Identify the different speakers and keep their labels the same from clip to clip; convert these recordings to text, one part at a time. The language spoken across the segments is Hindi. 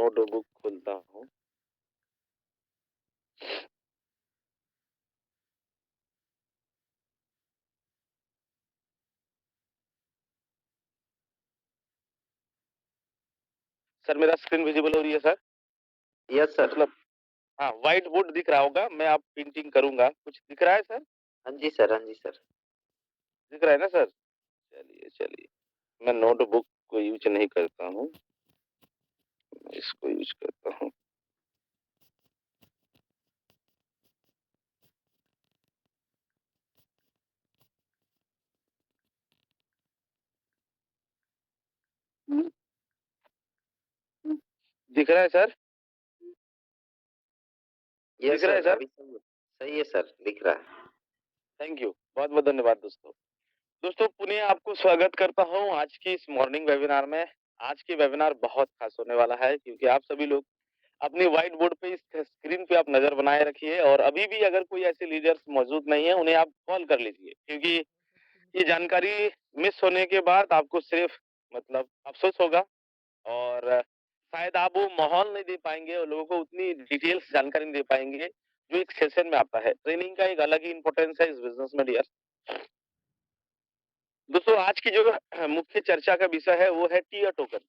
Speaker 1: नोटबुक खोलता हूँ। सर मेरा स्क्रीन विजिबल हो रही है सर?
Speaker 2: Yes sir.
Speaker 1: मतलब हाँ, व्हाइट बोर्ड दिख रहा होगा, मैं अब प्रिंटिंग करूँगा। कुछ दिख रहा है सर?
Speaker 2: हाँ जी सर, हाँ जी सर।
Speaker 1: दिख रहा है ना सर? चलिए, मैं नोटबुक को यूज़ नहीं करता हूँ, मैं इसको यूज़ करता हूँ। दिख रहा है सर?
Speaker 2: यस
Speaker 1: दिख रहा है
Speaker 2: सर,
Speaker 1: सर?
Speaker 2: अभी सही है सर, दिख रहा है।
Speaker 1: Thank you. बहुत-बहुत धन्यवाद दोस्तों। दोस्तों पुनः आपको स्वागत करता हूँ आज की इस मॉर्निंग वेबिनार में। आज की वेबिनार बहुत खास होने वाला है क्योंकि आप सभी लोग अपनी व्हाइट बोर्ड पे इस स्क्रीन पे आप नज़र बनाए रखिए और अभी भी अगर कोई ऐसे लीडर्स मौजूद नहीं है, उन्हें आप कॉल कर लीजिए क्योंकि ये जानकारी मिस होने के बाद आपको सिर्फ मतलब अफ़सोस होगा और शायद आप वो माहौल नहीं दे पाएँगे और लोगों को उतनी डिटेल्स जानकारी नहीं दे पाएँगे, जो एक सेशन में आता है। ट्रेनिंग का एक अलग ही इम्पोर्टेंस है इस बिज़नेस में डियर। दोस्तों आज की जो मुख्य चर्चा का विषय है वो है टियर टोकन।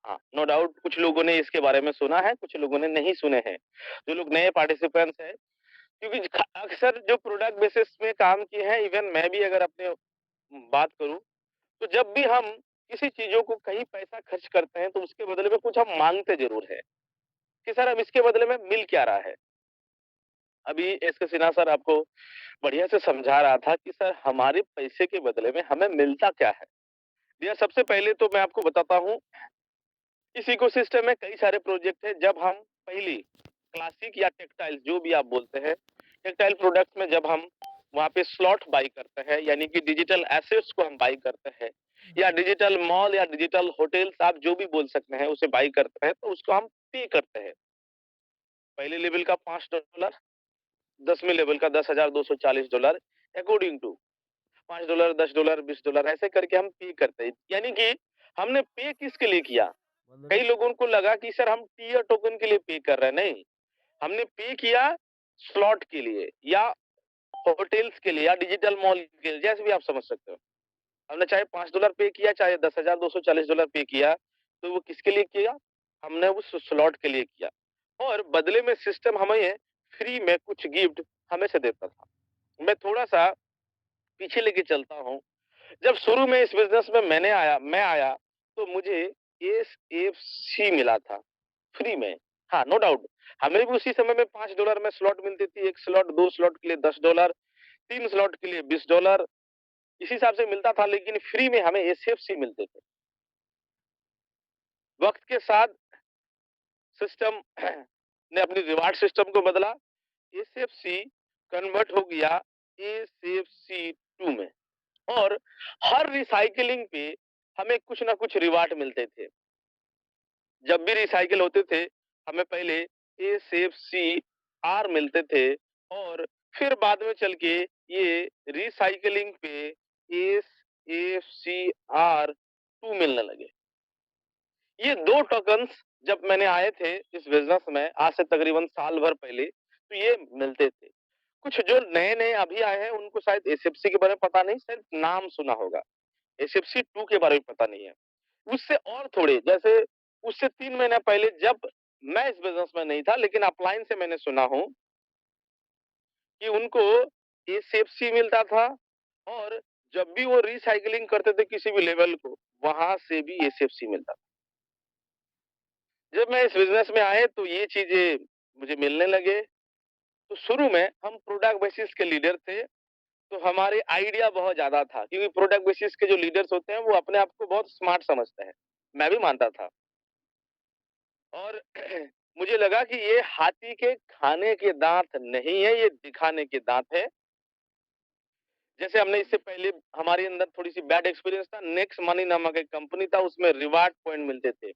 Speaker 1: हाँ, नो डाउट कुछ लोगों ने इसके बारे में सुना है, कुछ लोगों ने नहीं सुने हैं। जो लोग नए पार्टिसिपेंट्स हैं क्योंकि अक्सर जो प्रोडक्ट बेसिस में काम किए हैं, इवन मैं भी अगर अपने बात करूँ, तो जब भी हम किसी चीज़ों को कहीं पैसा खर्च करते हैं, तो उसके बदले में कुछ हम माँगते ज़रूर हैं, कि सर अब इसके बदले में मिल क्या रहा है? अभी एस के सिन्हा सर आपको बढ़िया से समझा रहा था कि सर हमारे पैसे के बदले में हमें मिलता क्या है? भैया सबसे पहले तो मैं आपको बताता हूँ, इस इकोसिस्टम में कई सारे प्रोजेक्ट हैं जब हम पहली क्लासिक या टेक्सटाइल जो भी आप बोलते हैं, टेक्सटाइल प्रोडक्ट्स में जब हम वहाँ पे स्लॉट बाय करते हैं, यानी कि डिजिटल एसेट्स को हम बाय करते हैं या डिजिटल मॉल या डिजिटल होटल्स आप जो भी बोल सकते हैं, उसे बाय करते हैं, तो उसको हम पे करते हैं। पहले लेवल का $5, 10वें लेवल का $10,240 अकॉर्डिंग टू $5, $10, $20 ऐसे करके हम पे करते हैं। यानी कि हमने पे किसके लिए किया? कई लोगों को लगा कि सर हम टियर टोकन के लिए पे कर रहे हैं, नहीं। हमने पे किया स्लॉट के लिए या होटल्स के लिए या डिजिटल मॉल के लिए, जैसे भी आप समझ सकते हो। हमने चाहे $5 पे किया, चाहे $10,240 पे किया, तो वो किसके लिए किया? हमने उस स्लॉट के लिए किया और बदले में सिस्टम हमें फ्री में कुछ गिफ्ट हमेशा देता था। मैं थोड़ा-सा पीछे लेके चलता हूँ। जब शुरू में इस बिज़नेस में मैं आया, तो मुझे एसएफसी मिला था, फ्री में। हाँ, नो डाउट हमें भी उसी समय में $5 में स्लॉट मिलती थी, 1 स्लॉट, 2 स्लॉट के लिए $10, 3 स्लॉट के लिए $20 इस हिसाब से मिलता था लेकिन फ्री में हमें एसएफसी मिलते थे। वक़्त के साथ सिस्टम ने अपनी रिवार्ड सिस्टम को बदला, एसएफसी कन्वर्ट हो गया एसएफसी 2 में और हर रिसाइक्लिंग पे हमें कुछ ना कुछ रिवार्ड मिलते थे। जब भी रिसाइकिल होते थे, हमें पहले एसएफसी-आर मिलते थे और फिर बाद में चल के ये रिसाइक्लिंग पे एसएफसी-आर-2 मिलने लगे। ये 2 टोकन्स जब मैंने आए थे इस बिज़नेस में आज से तकरीबन साल भर पहले, तो ये मिलते थे। कुछ जो नए-नए अभी आए हैं उनको शायद एसएफसी के बारे में पता नहीं, सिर्फ नाम सुना होगा। एसएफसी 2 के बारे में पता नहीं है। उससे और थोड़े जैसे उससे 3 महीने पहले जब मैं इस बिज़नेस में नहीं था लेकिन अपलाइन से मैंने सुना हूँ कि उनको एसएफसी मिलता था और जब भी वो रिसाइक्लिंग करते थे किसी भी लेवल को, वहाँ से भी एसएफसी मिलता था। जब मैं इस बिज़नेस में आए तो ये चीज़ें मुझे मिलने लगे, तो शुरू में हम प्रोडक्ट बेसिस के लीडर थे, तो हमारे आइडिया बहुत ज़्यादा था क्योंकि प्रोडक्ट बेसिस के जो लीडर्स होते हैं वो अपने आप को बहुत स्मार्ट समझते हैं। मैं भी मानता था। और मुझे लगा कि ये हाथी के खाने के दाँत नहीं है, ये दिखाने के दाँत है। जैसे हमने इससे पहले हमारे अंदर थोड़ी-सी बैड एक्सपीरियंस था, नेक्स्ट मनी नामक एक कंपनी था, उसमें रिवार्ड पॉइंट मिलते थे।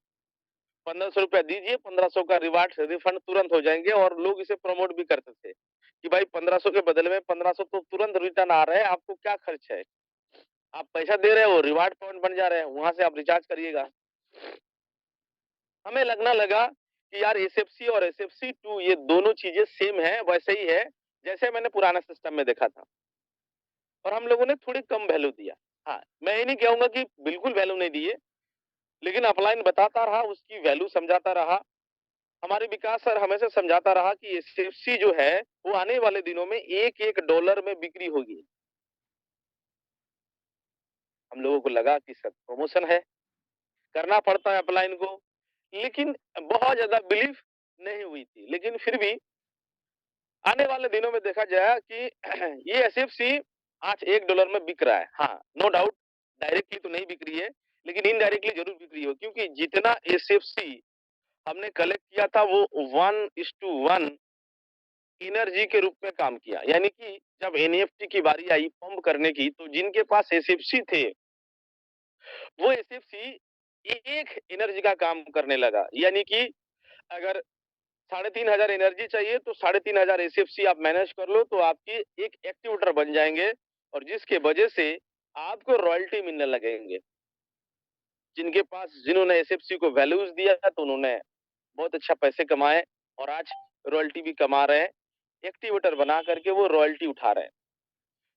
Speaker 1: ₹1500 दीजिए, 1500 का रिवार्ड रिफंड तुरंत हो जाएँगे और लोग इसे प्रमोट भी करते थे, कि भाई 1500 के बदले में 1500 तो तुरंत रिटर्न आ रहे हैं, आपको क्या खर्च है? आप पैसा दे रहे हो, रिवार्ड पॉइंट बन जा रहे हैं, वहाँ से आप रिचार्ज करिएगा। हमें लगना लगा कि यार एसएफसी और एसएफसी 2 ये दोनों चीज़ें सेम है, वैसे ही है, जैसे मैंने पुराना सिस्टम में देखा था। और हम लोगों ने थोड़ी कम वैल्यू दिया। हाँ, मैं ये नहीं कहूँगा कि बिल्कुल वैल्यू नहीं दिए, लेकिन अपलाइन बताता रहा, उसकी वैल्यू समझाता रहा। हमारे विकास सर हमेशा समझाता रहा कि एसएफसी जो है, वो आने वाले दिनों में $1-1 में बिक्री होगी। हम लोगों को लगा कि सर प्रमोशन है, करना पड़ता है अपलाइन को, लेकिन बहुत ज़्यादा बिलीव नहीं हुई थी। लेकिन फिर भी आने वाले दिनों में देखा जाए कि ये एसएफसी आज $1 में बिक रहा है। हाँ, नो डाउट डायरेक्टली तो नहीं बिक रही है, लेकिन इनडायरेक्टली ज़रूर बिक रही हो क्योंकि जितना एसएफसी हमने कलेक्ट किया था वो 1:1 एनर्जी के रूप में काम किया। यानी कि जब एनईएफटी की बारी आई पंप करने की तो जिनके पास एसएफसी थे, वो एसएफसी एक एनर्जी का काम करने लगा। यानी कि अगर 3,500 एनर्जी चाहिए तो 3,500 एसएफसी आप मैनेज कर लो तो आपकी एक एक्टिवेटर बन जाएँगे और जिसके वजह से आपको रॉयल्टी मिलने लगेंगे। जिनके पास जिन्होंने एसएफसी को वैल्यूज़ दिया तो उन्होंने बहुत अच्छा पैसे कमाए और आज रॉयल्टी भी कमा रहे हैं। एक्टिवेटर बना करके वो रॉयल्टी उठा रहे हैं।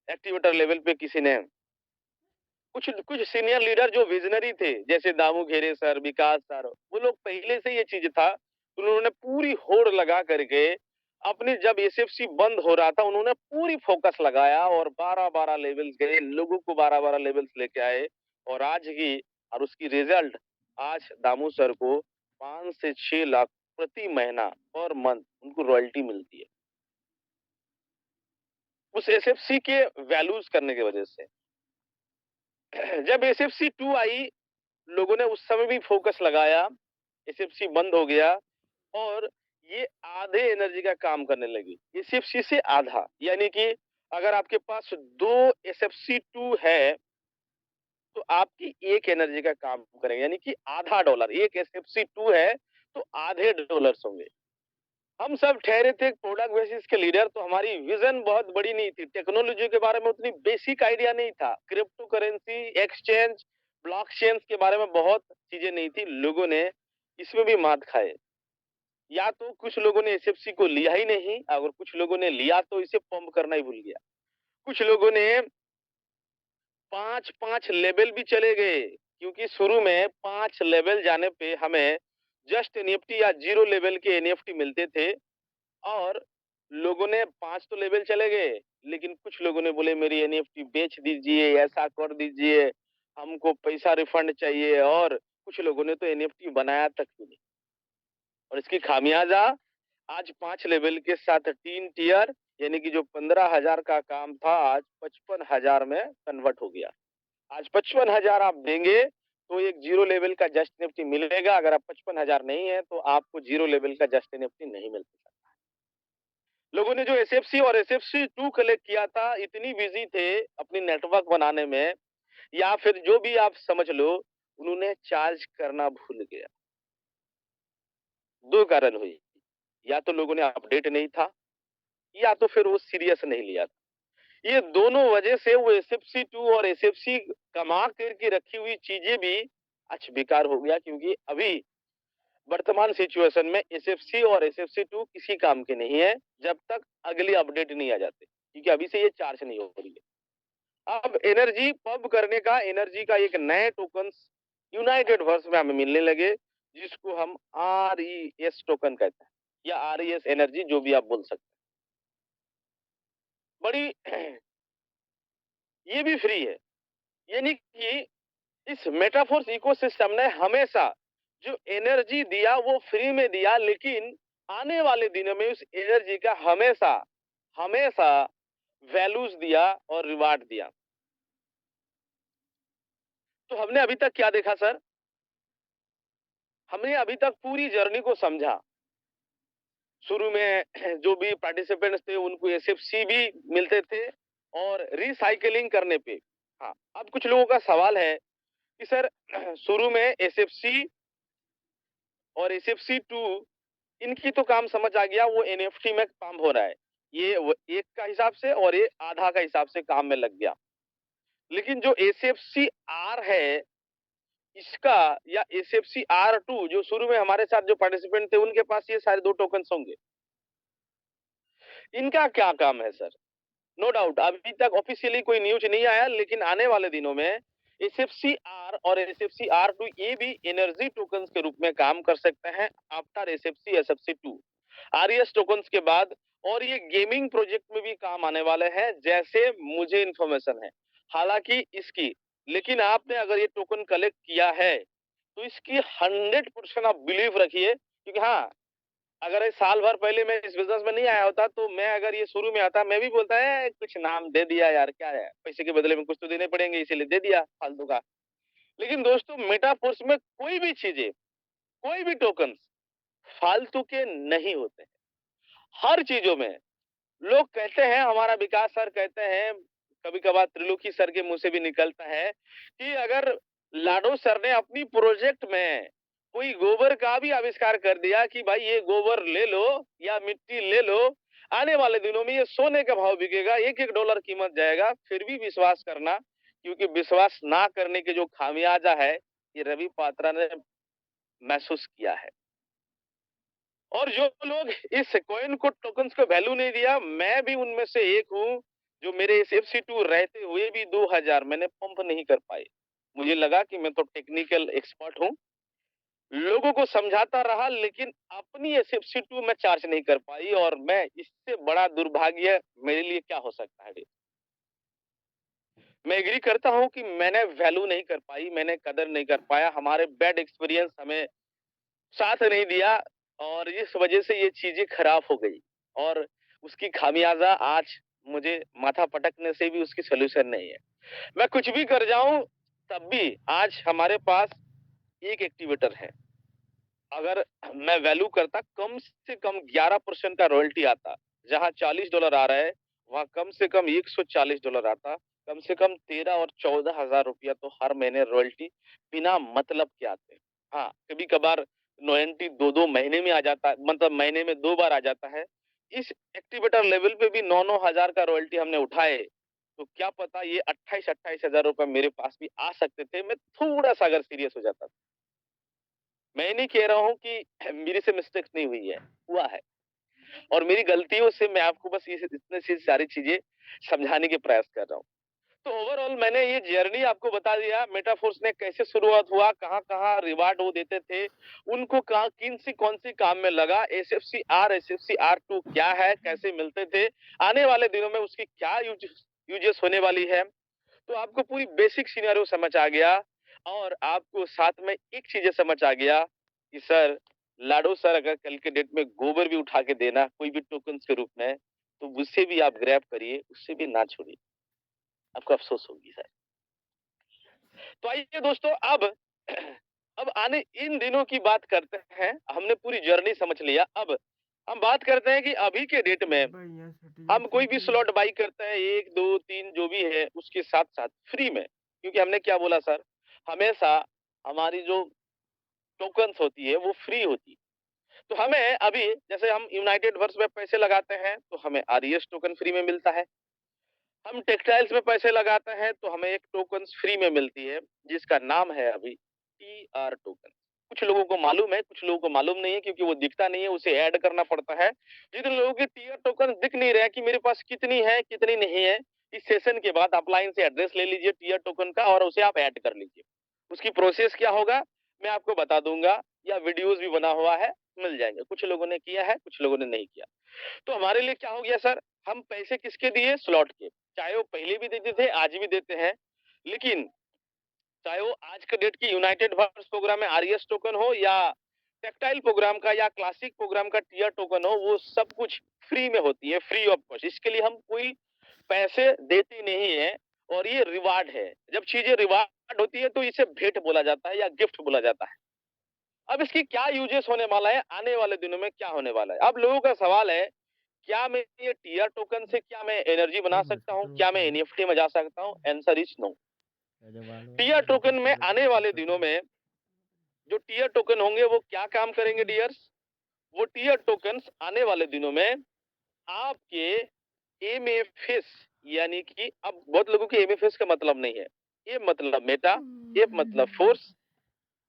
Speaker 1: एक्टिवेटर लेवल पे किसी ने कुछ कुछ सीनियर लीडर जो विज़नरी थे, जैसे दामू घेरे सर, विकास सर, वो लोग पहले से ये चीज़ था, उन्होंने पूरी होड़ लगा करके अपनी जब एसएफसी बंद हो रहा था, उन्होंने पूरी फ़ोकस लगाया और 12-12 लेवल्स गए, लोगों को 12-12 लेवल्स लेके आए और आज ही और उसकी रिज़ल्ट आज दामू सर को 5 से 6 लाख प्रति महीना पर मंथ उनको रॉयल्टी मिलती है। उस एसएफसी के वैल्यूज़ करने की वजह से। जब एसएफसी 2 आई लोगों ने उस समय भी फोकस लगाया, एसएफसी बंद हो गया और ये आधे एनर्जी का काम करने लगी। एसएफसी से आधा, यानी कि अगर आपके पास 2 एसएफसी 2 है, तो आपकी 1 एनर्जी का काम करेगा, यानी कि आधा डॉलर। 1 एसएफसी 2 है, तो आधे डॉलर्स होंगे। हम सब ठहरे थे प्रोडक्ट बेसिस के लीडर, तो हमारी विज़न बहुत बड़ी नहीं थी। टेक्नोलॉजी के बारे में उतनी बेसिक आइडिया नहीं था। क्रिप्टो करेंसी, एक्सचेंज, ब्लॉकचेन्स के बारे में बहुत चीज़ें नहीं थी। लोगों ने इसमें भी मात खाए। या तो कुछ लोगों ने एसएफसी को लिया ही नहीं और कुछ लोगों ने लिया तो इसे पंप करना ही भूल गया। कुछ लोगों ने 5-5 लेवल भी चले गए, क्योंकि शुरू में 5 लेवल जाने पे हमें जस्ट एनईएफटी या 0 लेवल के एनईएफटी मिलते थे और लोगों ने 5 तो लेवल चले गए, लेकिन कुछ लोगों ने बोले मेरी एनईएफटी बेच दीजिए, ऐसा कर दीजिए, हमको पैसा रिफंड चाहिए और कुछ लोगों ने तो एनईएफटी बनाया तक भी नहीं। और इसकी खामियाजा आज 5 लेवल के साथ 3 टियर यानी कि जो 15,000 का काम था आज 55,000 में कन्वर्ट हो गया। आज 55,000 आप देंगे तो एक 0 लेवल का जस्ट निफ्टी मिलेगा, अगर आप 55,000 नहीं है तो आपको 0 लेवल का जस्ट निफ्टी नहीं मिल सकता। लोगों ने जो एसएफसी और एसएफसी 2 कलेक्ट किया था, इतनी बिज़ी थे अपनी नेटवर्क बनाने में या फिर जो भी आप समझ लो, उन्होंने चार्ज करना भूल गया। 2 कारण हुई, या तो लोगों ने अपडेट नहीं था, या तो फिर वो सीरियस नहीं लिया था। ये दोनों वजह से वो एसएफसी 2 और एसएफसी कमा करके रखी हुई चीज़ें भी आज बेकार हो गया क्योंकि अभी वर्तमान सिचुएशन में एसएफसी और एसएफसी 2 किसी काम के नहीं है, जब तक अगली अपडेट नहीं आ जाती, क्योंकि अभी से ये चार्ज नहीं हो रही है। अब एनर्जी पंप करने का एनर्जी का एक नए टोकन्स यूनाइटेड वर्स में हमें मिलने लगे, जिसको हम आरईएस टोकन कहते हैं या आरईएस एनर्जी जो भी आप बोल सकते हैं। बड़ी ये भी फ्री है, यानी कि इस मेटाफोर्स इकोसिस्टम ने हमेशा जो एनर्जी दिया वो फ्री में दिया, लेकिन आने वाले दिनों में उस एनर्जी का हमेशा हमेशा वैल्यूज दिया और रिवार्ड दिया। तो हमने अभी तक क्या देखा सर? हमने अभी तक पूरी जर्नी को समझा। शुरू में जो भी पार्टिसिपेंट्स थे उनको एसएफसी भी मिलते थे और रिसाइकलिंग करने पे। हाँ, अब कुछ लोगों का सवाल है कि सर शुरू में एसएफसी और एसएफसी 2 इनकी तो काम समझ आ गया, वो एनएफटी में काम हो रहा है। ये एक का हिसाब से और ये आधा का हिसाब से काम में लग गया। लेकिन जो एसएफसी आर है, इसका या एसएफसी R2 जो शुरू में हमारे साथ जो पार्टिसिपेंट थे उनके पास ये सारे 2 टोकन्स होंगे। इनका क्या काम है सर? नो डाउट अभी तक ऑफिशियली कोई न्यूज़ नहीं आया लेकिन आने वाले दिनों में एसएफसी R और एसएफसी R2 ये भी एनर्जी टोकन्स के रूप में काम कर सकते हैं आफ्टर एसएफसी 2 आरईएस टोकन्स के बाद और ये गेमिंग प्रोजेक्ट में भी काम आने वाले हैं जैसे मुझे इंफॉर्मेशन है। हालांकि इसकी लेकिन आपने अगर ये टोकन कलेक्ट किया है तो इसकी 100% आप बिलीव रखिए क्योंकि हाँ अगर साल भर पहले मैं इस बिजनेस में नहीं आया होता तो मैं अगर ये शुरू में आता मैं भी बोलता है कुछ नाम दे दिया यार क्या है पैसे के बदले में कुछ तो देने पड़ेंगे इसीलिए दे दिया फालतू का। लेकिन दोस्तों मेटाफोर्स में कोई भी चीजें कोई भी टोकन फालतू के नहीं होते। हर चीजों में लोग कहते हैं हमारा विकास सर कहते हैं कभी कभार त्रिलोकी सर के मुंह से भी निकलता है कि अगर लाडो सर ने अपनी प्रोजेक्ट में कोई गोबर का भी आविष्कार कर दिया कि भाई ये गोबर ले लो या मिट्टी ले लो आने वाले दिनों में ये सोने का भाव बिकेगा $1 कीमत जाएगा फिर भी विश्वास करना क्योंकि विश्वास ना करने के जो खामियाजा है ये रवि पात्रा ने महसूस किया है। और जो लोग इस कॉइन को टोकन्स को वैल्यू नहीं दिया मैं भी उनमें से एक हूं जो मेरे इस FC2 रहते हुए भी 2000 मैंने पंप नहीं कर पाए। मुझे लगा कि मैं तो टेक्निकल एक्सपर्ट हूं लोगों को समझाता रहा लेकिन अपनी FC2 में चार्ज नहीं कर पाई और मैं इससे बड़ा दुर्भाग्य मेरे लिए क्या हो सकता है। मैं एग्री करता हूं कि मैंने वैल्यू नहीं कर पाई मैंने कदर नहीं कर पाया हमारे बैड एक्सपीरियंस हमें साथ नहीं दिया और इस वजह से ये चीजें खराब हो गई और उसकी खामियाजा आज मुझे माथा पटकने से भी उसकी सोल्यूशन नहीं है। मैं कुछ भी कर जाऊं तब भी आज हमारे पास एक एक्टिवेटर है। अगर मैं वैल्यू करता कम से कम 11% का रॉयल्टी आता जहां $40 आ रहा है वहां कम से कम $140 आता कम से कम 13 और 14 हजार रुपया तो हर महीने रॉयल्टी बिना मतलब के आते। हाँ कभी कभार नोएंटी 2-2 महीने में आ जाता है मतलब महीने में 2 बार आ जाता है। इस एक्टिवेटर लेवल पे भी 9-9 हजार का रॉयल्टी हमने उठाए तो क्या पता ये 28-28 हजार रुपए मेरे पास भी आ सकते थे मैं थोड़ा सा अगर सीरियस हो जाता। मैं नहीं कह रहा हूँ कि मेरे से मिस्टेक्स नहीं हुई है हुआ है और मेरी गलतियों से मैं आपको बस ये इतने सी सारी चीजें समझाने के प्रयास कर रहा हूँ। तो ओवरऑल मैंने ये जर्नी आपको बता दिया मेटाफोर्स ने कैसे शुरुआत हुआ कहाँ-कहाँ रिवार्ड वो देते थे उनको कहाँ किन सी कौन सी काम में लगा एसएफसी R2 क्या है कैसे मिलते थे आने वाले दिनों में उसकी क्या यूजेस होने वाली है। तो आपको पूरी बेसिक सिनेरियो समझ आ गया और आपको साथ में एक चीज समझ आ गया कि सर लाडो सर अगर कल के डेट में गोबर भी उठा के देना कोई भी टोकन्स के रूप में तो उससे भी आप ग्रैब करिए उससे भी ना छोड़िए आपको अफसोस होगी सर। तो आइए दोस्तों अब आने इन दिनों की बात करते हैं हमने पूरी जर्नी समझ लिया अब हम बात करते हैं कि अभी के डेट में हम कोई भी स्लॉट बाई करते हैं 1 2 3 जो भी है उसके साथ साथ फ्री में क्योंकि हमने क्या बोला सर हमेशा हमारी जो टोकन्स होती है वो फ्री होती है। तो हमें अभी जैसे हम यूनाइटेड वर्स में पैसे लगाते हैं तो हमें आरईएस टोकन फ्री में मिलता है। हम टेक्सटाइल्स में पैसे लगाते हैं तो हमें एक टोकन फ्री में मिलती है जिसका नाम है अभी टीआर टोकन। कुछ लोगों को मालूम है कुछ लोगों को मालूम नहीं है क्योंकि वो दिखता नहीं है उसे ऐड करना पड़ता है। जिन लोगों की टीआर टोकन दिख नहीं रहा है कि मेरे पास कितनी है कितनी नहीं है इस सेशन के बाद आप लाइन से एड्रेस ले लीजिए टीआर टोकन का और उसे आप ऐड कर लीजिए। उसकी प्रोसेस क्या होगा मैं आपको बता दूंगा या वीडियोस भी बना हुआ है मिल जाएंगे कुछ लोगों ने किया है कुछ लोगों ने नहीं किया। तो हमारे लिए क्या हो गया सर हम पैसे किसके दिए स्लॉट के चाहे वो पहले भी देते थे आज भी देते हैं लेकिन चाहे वो आज के डेट की यूनाइटेड वर्स प्रोग्राम में आरईएस टोकन हो या टेक्टाइल प्रोग्राम का या क्लासिक प्रोग्राम का टीआर टोकन हो वो सब कुछ फ्री में होती है फ्री ऑफ कॉस्ट इसके लिए हम कोई पैसे देते नहीं है और ये रिवार्ड है। जब चीजें रिवार्ड होती है तो इसे भेंट बोला जाता है या गिफ्ट बोला जाता है। अब इसकी क्या यूजेस होने वाला है आने वाले दिनों में क्या होने वाला है अब लोगों का सवाल है क्या मैं ये टीआर टोकन से क्या मैं एनर्जी बना सकता हूँ क्या मैं एनएफटी में जा सकता हूँ answer is no. TR token में आने वाले दिनों में जो टीआर टोकन होंगे वो क्या काम करेंगे डियर्स वो टीआर टोकन्स आने वाले दिनों में आपके एमएफएस यानी कि अब बहुत लोगों के एमएफएस का मतलब नहीं है। ए मतलब मेटा ए मतलब फोर्स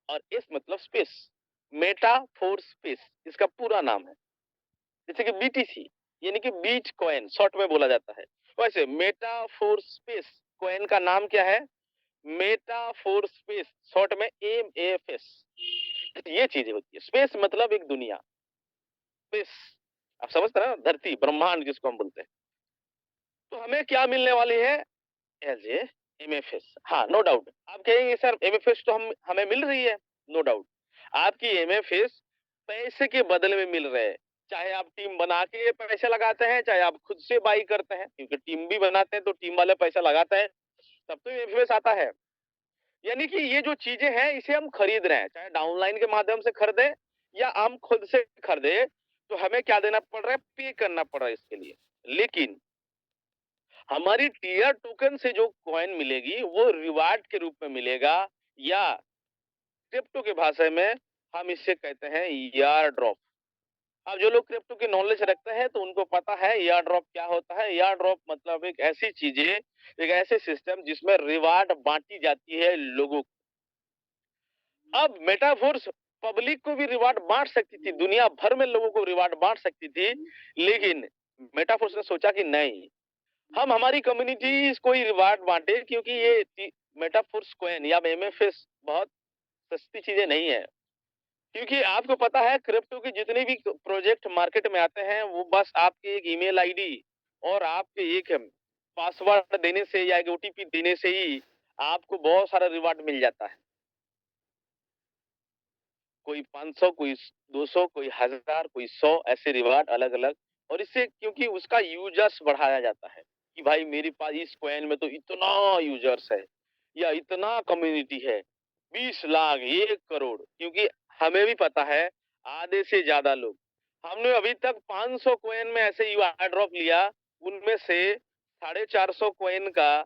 Speaker 1: और एस मतलब स्पेस, मेटाफोर स्पेस इसका पूरा नाम है। जैसे कि बीटीसी यानी कि बीट कॉइन शॉर्ट में बोला जाता है, वैसे मेटाफोर स्पेस कॉइन का नाम क्या है? मेटाफोर स्पेस, शॉर्ट में एमएफएस। ये चीजें होती है। स्पेस मतलब एक दुनिया, स्पेस आप समझते हैं ना, धरती ब्रह्मांड जिसको हम बोलते हैं। तो हमें क्या मिलने वाली है? As a MFS. हाँ, नो डाउट आप कहेंगे सर एमएफएस तो हम हमें मिल रही है। नो डाउट आपकी एमएफएस पैसे के बदले में मिल रहे हैं। चाहे आप टीम बना के पैसे लगाते हैं, चाहे आप खुद से बाई करते हैं, क्योंकि टीम भी बनाते हैं तो टीम वाले पैसा लगाते हैं, तब तो एमएफएस आता है। यानी कि ये जो चीजें हैं इसे हम खरीद रहे हैं, चाहे डाउनलाइन के माध्यम से खरीदे या हम खुद से खरीदे, तो हमें क्या देना पड़ रहा है? पे करना पड़ रहा है इसके लिए। लेकिन हमारी टीयर टोकन से जो कॉइन मिलेगी वो रिवार्ड के रूप में मिलेगा, या क्रिप्टो के भाषा में हम इससे कहते हैं यार ड्रॉप। अब जो लोग क्रिप्टो की नॉलेज रखते हैं तो उनको पता है यार ड्रॉप क्या होता है। यार ड्रॉप मतलब एक ऐसी चीजें, एक ऐसे सिस्टम जिसमें रिवार्ड बांटी जाती है लोगों को। अब मेटाफोर्स पब्लिक को भी रिवार्ड बांट सकती थी, दुनिया भर में लोगों को रिवार्ड बांट सकती थी, लेकिन मेटाफोर्स ने सोचा कि नहीं, हम हमारी कम्युनिटीज को ही रिवार्ड बांटे, क्योंकि ये मेटाफोर्स कॉइन या एमएफएस बहुत सस्ती चीजें नहीं है। क्योंकि आपको पता है क्रिप्टो के जितने भी प्रोजेक्ट मार्केट में आते हैं वो बस आपके एक ईमेल आईडी और आपके एक पासवर्ड देने से या एक ओटीपी देने से ही आपको बहुत सारा रिवार्ड मिल जाता है। कोई 500, कोई 200, कोई 1000, कोई 100, ऐसे रिवार्ड अलग अलग। और इससे क्योंकि उसका यूजर्स बढ़ाया जाता है कि भाई मेरे पास इस कॉइन में तो इतना यूजर्स है या इतना कम्युनिटी है, 20 लाख, 1 करोड़। क्योंकि हमें भी पता है आधे से ज्यादा लोग, हमने अभी तक 500 कॉइन में ऐसे ही ड्रॉप लिया, उनमें से 450 कॉइन का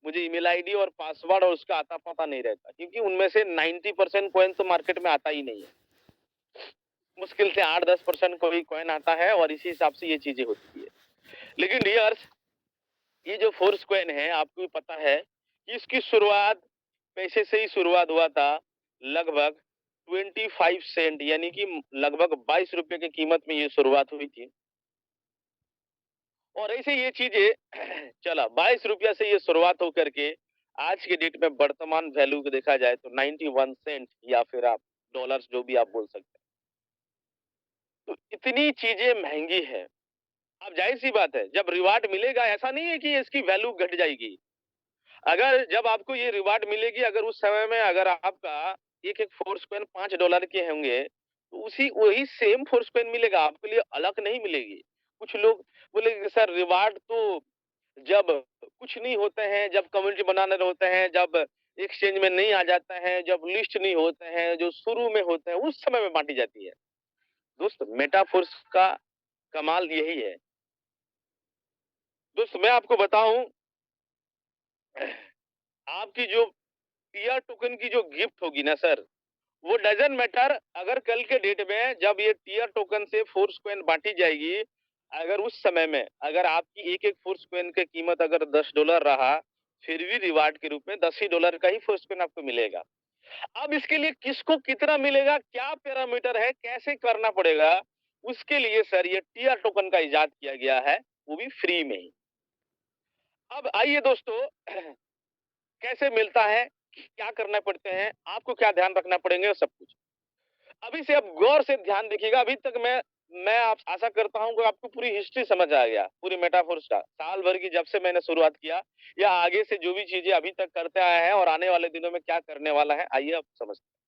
Speaker 1: मुझे ईमेल आईडी और पासवर्ड और उसका आता पता नहीं रहता, क्योंकि उनमें से 90% कॉइन तो मार्केट में आता ही नहीं है। मुश्किल से 8-10% कोई कॉइन आता है और इसी हिसाब से ये चीजें होती है। लेकिन डियर्स, ये जो फोर्स कॉइन है आपको भी पता है कि इसकी शुरुआत पैसे से ही शुरुआत हुआ था, लगभग 25 सेंट यानी कि लगभग 22 रुपए की कीमत में ये शुरुआत हुई थी। और ऐसे ये चीजें चला 22 रुपया से ये शुरुआत होकर के आज के डेट में वर्तमान वैल्यू को देखा जाए तो 91 सेंट या फिर आप डॉलर्स जो भी आप बोल सकते हैं। तो इतनी चीजें महंगी है। अब जाहिर सी बात है जब रिवार्ड मिलेगा, ऐसा नहीं है कि इसकी वैल्यू घट जाएगी। अगर जब आपको ये रिवार्ड मिलेगी, अगर उस समय में अगर आपका एक एक फोर्स कॉइन $5 के होंगे, तो उसी वही सेम फोर्स कॉइन मिलेगा, आपके लिए अलग नहीं मिलेगी। कुछ लोग बोलेंगे सर रिवार्ड तो जब कुछ नहीं होते हैं, जब कम्युनिटी बनाने होते हैं, जब एक्सचेंज में नहीं आ जाता है, जब लिस्ट नहीं होते हैं, जो शुरू में होते हैं उस समय में बांटी जाती है। दोस्त मेटाफोर्स का कमाल यही है। दोस्त मैं आपको बताऊं, आपकी जो टीआर टोकन की जो गिफ्ट होगी ना सर, वो डजंट मैटर। अगर कल के डेट में जब ये टीआर टोकन से फोर्स कॉइन बांटी जाएगी, अगर उस समय में अगर आपकी एक एक फोर्स कॉइन की कीमत अगर $10 रहा, फिर भी रिवार्ड के रूप में $10 का ही फोर्स कॉइन आपको मिलेगा। अब इसके लिए किसको कितना मिलेगा, क्या पैरामीटर है, कैसे करना पड़ेगा, उसके लिए सर ये टीआर टोकन का इजाद किया गया है, वो भी फ्री में ही। अब आइए दोस्तों, कैसे मिलता है, क्या करना पड़ते हैं, आपको क्या ध्यान रखना पड़ेंगे, सब कुछ अभी से आप गौर से ध्यान देखिएगा। अभी तक मैं आप आशा करता हूं कि आपको पूरी हिस्ट्री समझ आ गया, पूरी मेटाफोर्स का, साल भर की जब से मैंने शुरुआत किया या आगे से जो भी चीजें अभी तक करते आए हैं और आने वाले दिनों में क्या करने वाला है, आइए आप समझते हैं।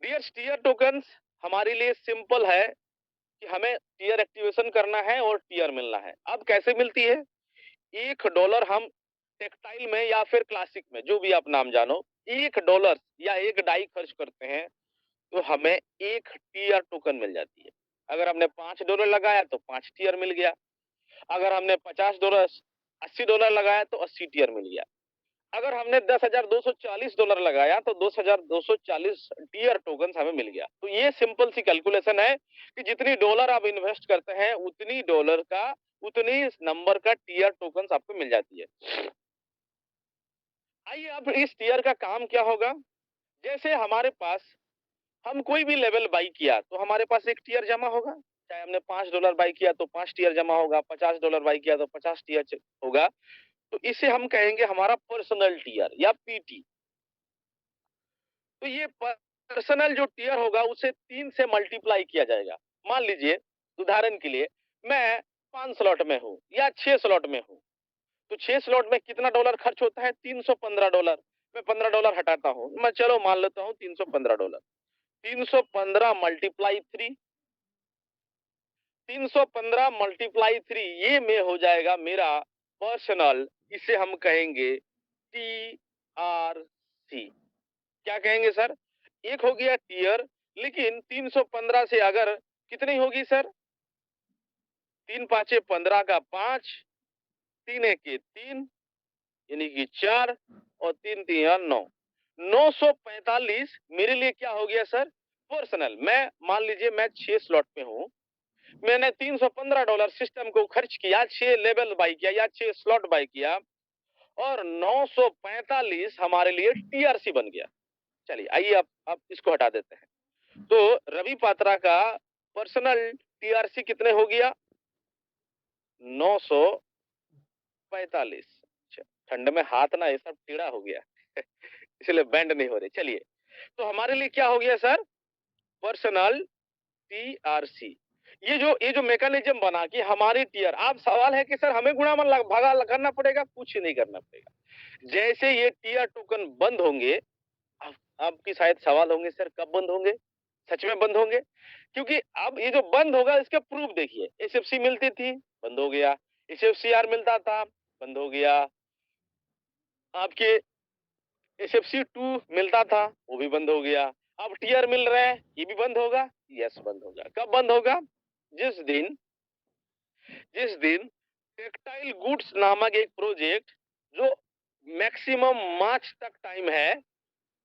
Speaker 1: डियर टीयर टोकन्स हमारे लिए सिंपल है कि हमें टीयर एक्टिवेशन करना है और टीयर मिलना है। अब कैसे मिलती है? $1 हम टेक्सटाइल में या फिर क्लासिक में, जो भी आप नाम जानो, $1 या एक डाई खर्च करते हैं तो हमें एक टीयर टोकन मिल जाती है। अगर हमने $5 लगाया तो 5 टीयर मिल गया। अगर हमने $50, $80 लगाया तो 80 टीयर मिल गया। अगर हमने $10,240 लगाया तो 2,240 टीयर टोकन हमें मिल गया। तो ये सिंपल सी कैलकुलेशन है कि जितनी डॉलर आप इन्वेस्ट करते हैं उतनी डॉलर का उतनी नंबर का टीयर टोकन आपको मिल जाती है। आइए अब इस टीयर का काम क्या होगा। जैसे हमारे पास हम कोई भी लेवल बाई किया तो हमारे पास एक टियर जमा होगा। चाहे हमने $5 बाई किया तो 5 टियर जमा होगा, $50 बाई किया तो 50 टियर होगा। तो इसे हम कहेंगे हमारा पर्सनल टियर या पीटी। तो ये पर्सनल जो टियर होगा उसे 3 से मल्टीप्लाई किया जाएगा। मान लीजिए उदाहरण के लिए मैं 5 स्लॉट में हूँ या 6 स्लॉट में हूँ। तो 6 स्लॉट में कितना डॉलर खर्च होता है? $315। मैं $15 हटाता हूँ। मैं चलो मान लेता हूँ $315। 315 मल्टीप्लाई 3, 315 मल्टीप्लाई 3 ये में हो जाएगा मेरा पर्सनल। इसे हम कहेंगे टीआरसी। क्या कहेंगे सर? एक हो गया टियर, लेकिन 315 से अगर कितनी होगी सर? 3 पाँचे 15 का 5, 3 एके 3 यानी कि 4 और 3 तिया 9। 945 मेरे लिए क्या हो गया सर? पर्सनल। मैं मान लीजिए मैं 6 स्लॉट पे हूँ। मैंने $315 सिस्टम को खर्च किया, 6 लेवल बाई किया या 6 स्लॉट बाई किया और 945 हमारे लिए टीआरसी बन गया। चलिए आइए अब इसको हटा देते हैं। तो रवि पात्रा का पर्सनल टीआरसी कितने हो गया? 945। अच्छा, ठंड में हाथ ना ये सब टेढ़ा हो गया इसलिए बेंड नहीं हो रहे। चलिए, तो हमारे लिए क्या हो गया सर? Personal TRC. ये जो मैकेनिज्म बना कि हमारी टीआर, अब सवाल है कि सर हमें गुणा मन भागा करना पड़ेगा? कुछ नहीं करना पड़ेगा। जैसे ये टीआर टोकन बंद होंगे, आपकी शायद सवाल होंगे सर कब बंद होंगे? सच में बंद होंगे? क्योंकि अब ये जो बंद होगा इसके प्रूफ देखिए। एसएफसी मिलती थी, बंद हो गया। एसएफसीआर मिलता था, बंद हो गया। आपके एसएफसी 2 मिलता था, वो भी बंद हो गया। अब टीआर मिल रहा है, ये भी बंद होगा? यस, बंद होगा। कब बंद होगा? जिस दिन टेक्सटाइल गुड्स नामक एक प्रोजेक्ट जो मैक्सिमम मार्च तक टाइम है,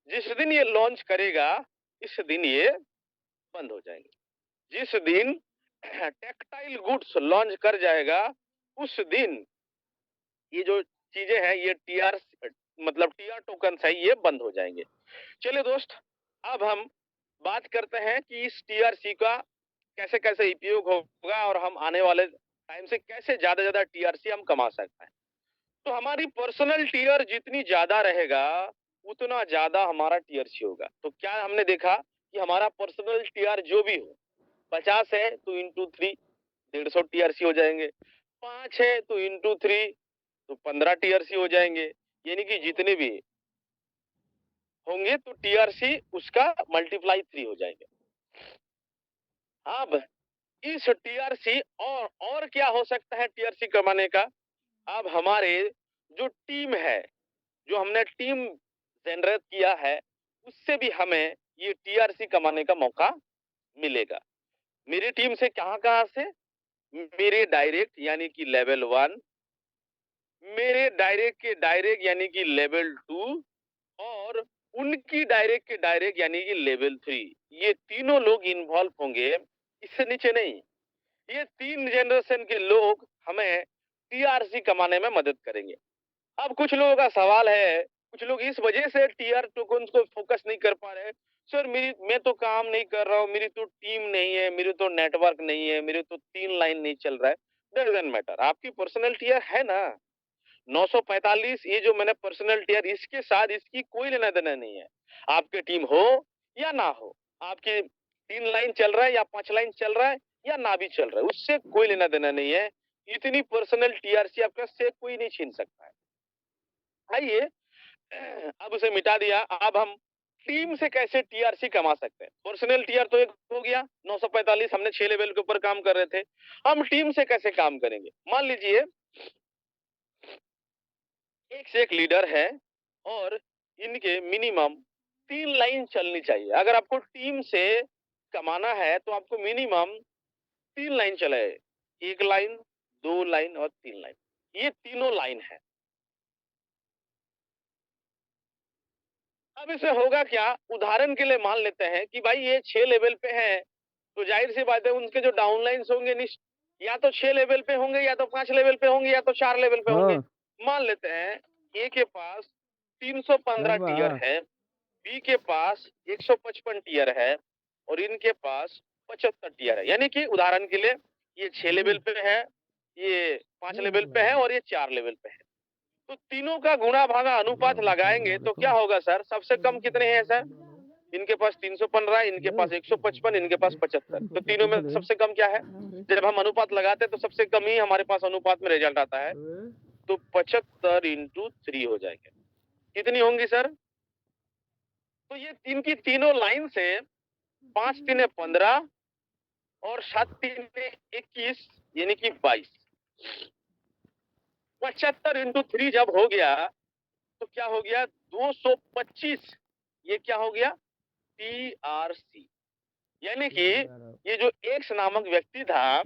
Speaker 1: जिस दिन ये लॉन्च करेगा, इस दिन ये बंद हो जाएंगे। जिस दिन टेक्सटाइल गुड्स लॉन्च कर जाएगा, उस दिन ये जो चीजें हैं, ये टीआर मतलब टीआर टोकन है, ये बंद हो जाएंगे। चलिए दोस्त, अब हम बात करते हैं कि इस टीआरसी का कैसे कैसे उपयोग होगा और हम आने वाले टाइम से कैसे ज्यादा ज्यादा टीआरसी हम कमा सकते हैं। तो हमारी पर्सनल टीआर जितनी ज्यादा रहेगा, उतना ज्यादा हमारा टीआरसी होगा। तो क्या हमने देखा कि हमारा पर्सनल टीआर जो भी हो, 50 है तो इंटू 3 150 टीआरसी हो जाएंगे। 5 है तो इंटू 3 तो 15 टीआरसी हो जाएंगे। यानी कि जितने भी होंगे तो टीआरसी उसका मल्टीप्लाई 3 हो जाएंगे। अब इस टीआरसी और क्या हो सकता है टीआरसी कमाने का? अब हमारे जो टीम है, जो हमने टीम जनरेट किया है, उससे भी हमें ये टीआरसी कमाने का मौका मिलेगा। मेरी टीम से कहां-कहां से? मेरे डायरेक्ट यानी कि लेवल 1, मेरे डायरेक्ट के डायरेक्ट यानी कि लेवल 2 और उनकी डायरेक्ट के डायरेक्ट यानी कि लेवल 3। ये तीनों लोग इन्वॉल्व होंगे, इससे नीचे नहीं। ये 3 जनरेशन के लोग हमें टीआरसी कमाने में मदद करेंगे। अब कुछ लोगों का सवाल है, कुछ लोग इस वजह से टीआर टोकन्स को फोकस नहीं कर पा रहे, सर मैं तो काम नहीं कर रहा हूँ, मेरी तो टीम नहीं है, मेरी तो नेटवर्क नहीं है, मेरे तो 3 लाइन नहीं चल रहा है। डजंट मैटर, आपकी पर्सनल टीआर है ना। 945 ये जो मैंने पर्सनल टीआर, इसके साथ इसकी कोई लेना देना नहीं है। आपकी टीम हो या ना हो, आपकी 3 लाइन चल रहा है या 5 लाइन चल रहा है या ना भी चल रहा है, उससे कोई लेना देना नहीं है। इतनी पर्सनल टीआरसी आपका से कोई नहीं छीन सकता है। आइए, अब उसे मिटा दिया। अब हम टीम से कैसे टीआरसी कमा सकते हैं? पर्सनल टीआर तो एक हो गया, 945 हमने 6 लेवल के ऊपर काम कर रहे थे। हम टीम से कैसे काम करेंगे? मान लीजिए एक से एक लीडर है और इनके मिनिमम 3 लाइन चलनी चाहिए। अगर आपको टीम से कमाना है तो आपको मिनिमम 3 लाइन चले। 1 लाइन, 2 लाइन और 3 लाइन। ये तीनों लाइन है। अब इससे होगा क्या? उदाहरण के लिए मान लेते हैं कि भाई ये 6 लेवल पे हैं, तो ज़ाहिर-सी बात है उनके जो डाउनलाइन्स होंगे या तो 6 लेवल पे होंगे या तो 5 लेवल पे होंगे या तो 4 लेवल पे होंगे।
Speaker 3: हाँ,
Speaker 1: मान लेते हैं ए के पास 315
Speaker 3: लगवा
Speaker 1: टियर है, बी के पास 155 टीयर है और इनके पास 75 टीयर है। यानी कि उदाहरण के लिए ये 6 लेवल पे है, ये 5 लेवल पे है और ये 4 लेवल पे है। तो तीनों का गुणा भागा अनुपात लगाएँगे तो क्या होगा सर? सबसे कम कितने हैं सर? इनके पास 315, इनके पास 155, इनके पास 75। तो तीनों में सबसे कम क्या है? जब हम अनुपात लगाते हैं तो सबसे कम ही हमारे पास अनुपात में रिजल्ट आता है। तो 75 इंटू 3 हो जाएंगे। कितनी होंगी सर? तो ये इनकी तीनों लाइन से 5 तीने 15 और 7 तीने 21 यानी कि 22। 75 इंटू 3 जब हो गया तो क्या हो गया? 225। ये क्या हो गया? टीआरसी। यानी कि ये जो एक्स नामक व्यक्ति था,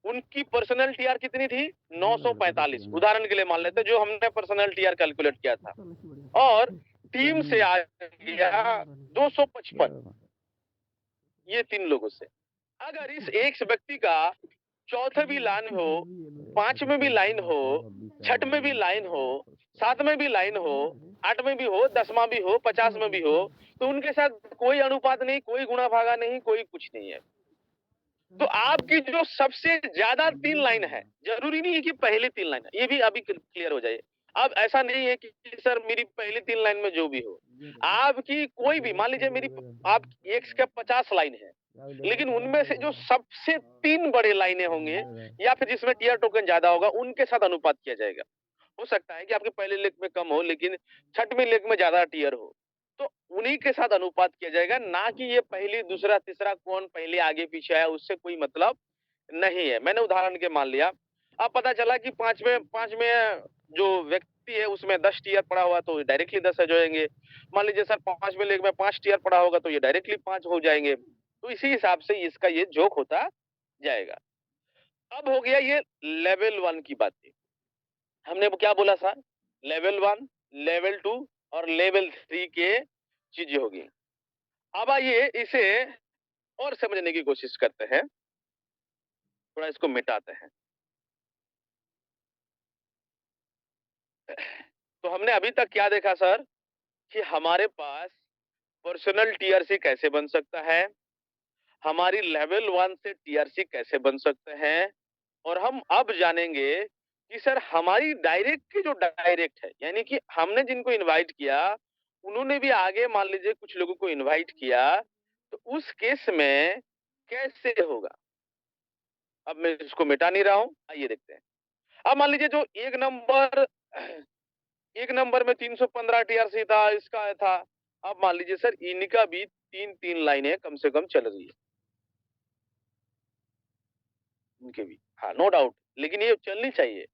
Speaker 1: उनकी पर्सनल टीआर कितनी थी? 945। उदाहरण के लिए मान लेते हैं जो हमने पर्सनल टीआर कैलकुलेट किया था और टीम से आ गया 255। ये 3 लोगों से। अगर इस एक व्यक्ति का चौथे भी लाइन हो, 5 में भी लाइन हो, 6 में भी लाइन हो, 7 में भी लाइन हो, 8 में भी हो, 10वां भी हो, 50 में भी हो, तो उनके साथ कोई अनुपात नहीं, कोई गुणा भागा नहीं, कोई कुछ नहीं है। तो आपकी जो सबसे ज्यादा 3 लाइन है, जरूरी नहीं है कि पहली 3 लाइन है, ये भी अभी क्लियर हो जाए। अब ऐसा नहीं है कि सर मेरी पहली 3 लाइन में जो भी हो, आपकी कोई भी मान लीजिए मेरी आप एक्स के 50 लाइन है, लेकिन उनमें से जो सबसे 3 बड़े लाइनें होंगे या फिर जिसमें टीयर टोकन ज्यादा होगा, उनके साथ अनुपात किया जाएगा। हो सकता है कि आपके पहले लेग में कम हो लेकिन छठवीं लेग में ज्यादा टीयर हो, तो उन्हीं के साथ अनुपात किया जाएगा, ना कि ये पहली, दूसरा, तीसरा कौन पहले आगे पीछे आया उससे कोई मतलब नहीं है। मैंने उदाहरण के मान लिया, अब पता चला कि 5 में जो व्यक्ति है उसमें 10 टीयर पड़ा हुआ तो डायरेक्टली 10 हो जाएंगे। मान लीजिए सर 5वें लेग में 5 टीयर पड़ा होगा तो ये डायरेक्टली 5 हो जाएंगे। तो इसी हिसाब से इसका ये जोक होता जाएगा। अब हो गया ये लेवल 1 की बातें। हमने वो क्या बोला सर? लेवल 1, लेवल 2 और लेवल 3 के चीजें होगी। अब आइए इसे और समझने की कोशिश करते हैं। थोड़ा इसको मिटाते हैं। तो हमने अभी तक क्या देखा सर? कि हमारे पास पर्सनल टीआरसी कैसे बन सकता है, हमारी लेवल 1 से टीआरसी कैसे बन सकते हैं और हम अब जानेंगे कि सर हमारी डायरेक्ट की जो डायरेक्ट है, यानी कि हमने जिनको इनवाइट किया उन्होंने भी आगे मान लीजिए कुछ लोगों को इनवाइट किया, तो उस केस में कैसे होगा? अब मैं इसको मिटा नहीं रहा हूं, आइए देखते हैं। अब मान लीजिए जो एक नंबर में 315 टीआरसी था, इसका था। अब मान लीजिए सर इनका भी 3 लाइनें कम से कम चल रही है, इनके भी, हाँ नो डाउट, लेकिन ये चलनी चाहिए।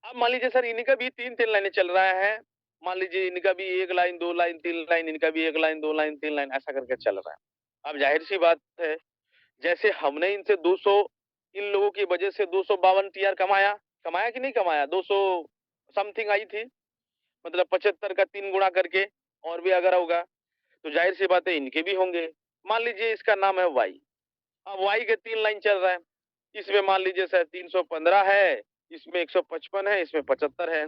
Speaker 1: अब मान लीजिए सर इनका भी 3 लाइनें चल रहा है। मान लीजिए इनका भी 1 लाइन, 2 लाइन, 3 लाइन, इनका भी 1 लाइन, 2 लाइन, 3 लाइन ऐसा करके चल रहा है। अब जाहिर-सी बात है, जैसे हमने इनसे 200 इन लोगों की वजह से 252 टीआर कमाया, कमाया कि नहीं कमाया? 200 समथिंग आई थी, मतलब 75 का 3 गुणा करके और भी अगर होगा, तो जाहिर-सी बात है इनके भी होंगे। मान लीजिए इसका नाम है वाई। अब वाई के 3 लाइन चल रहा है। इसमें मान लीजिए सर 315 है, इसमें 155 है, इसमें 75 है।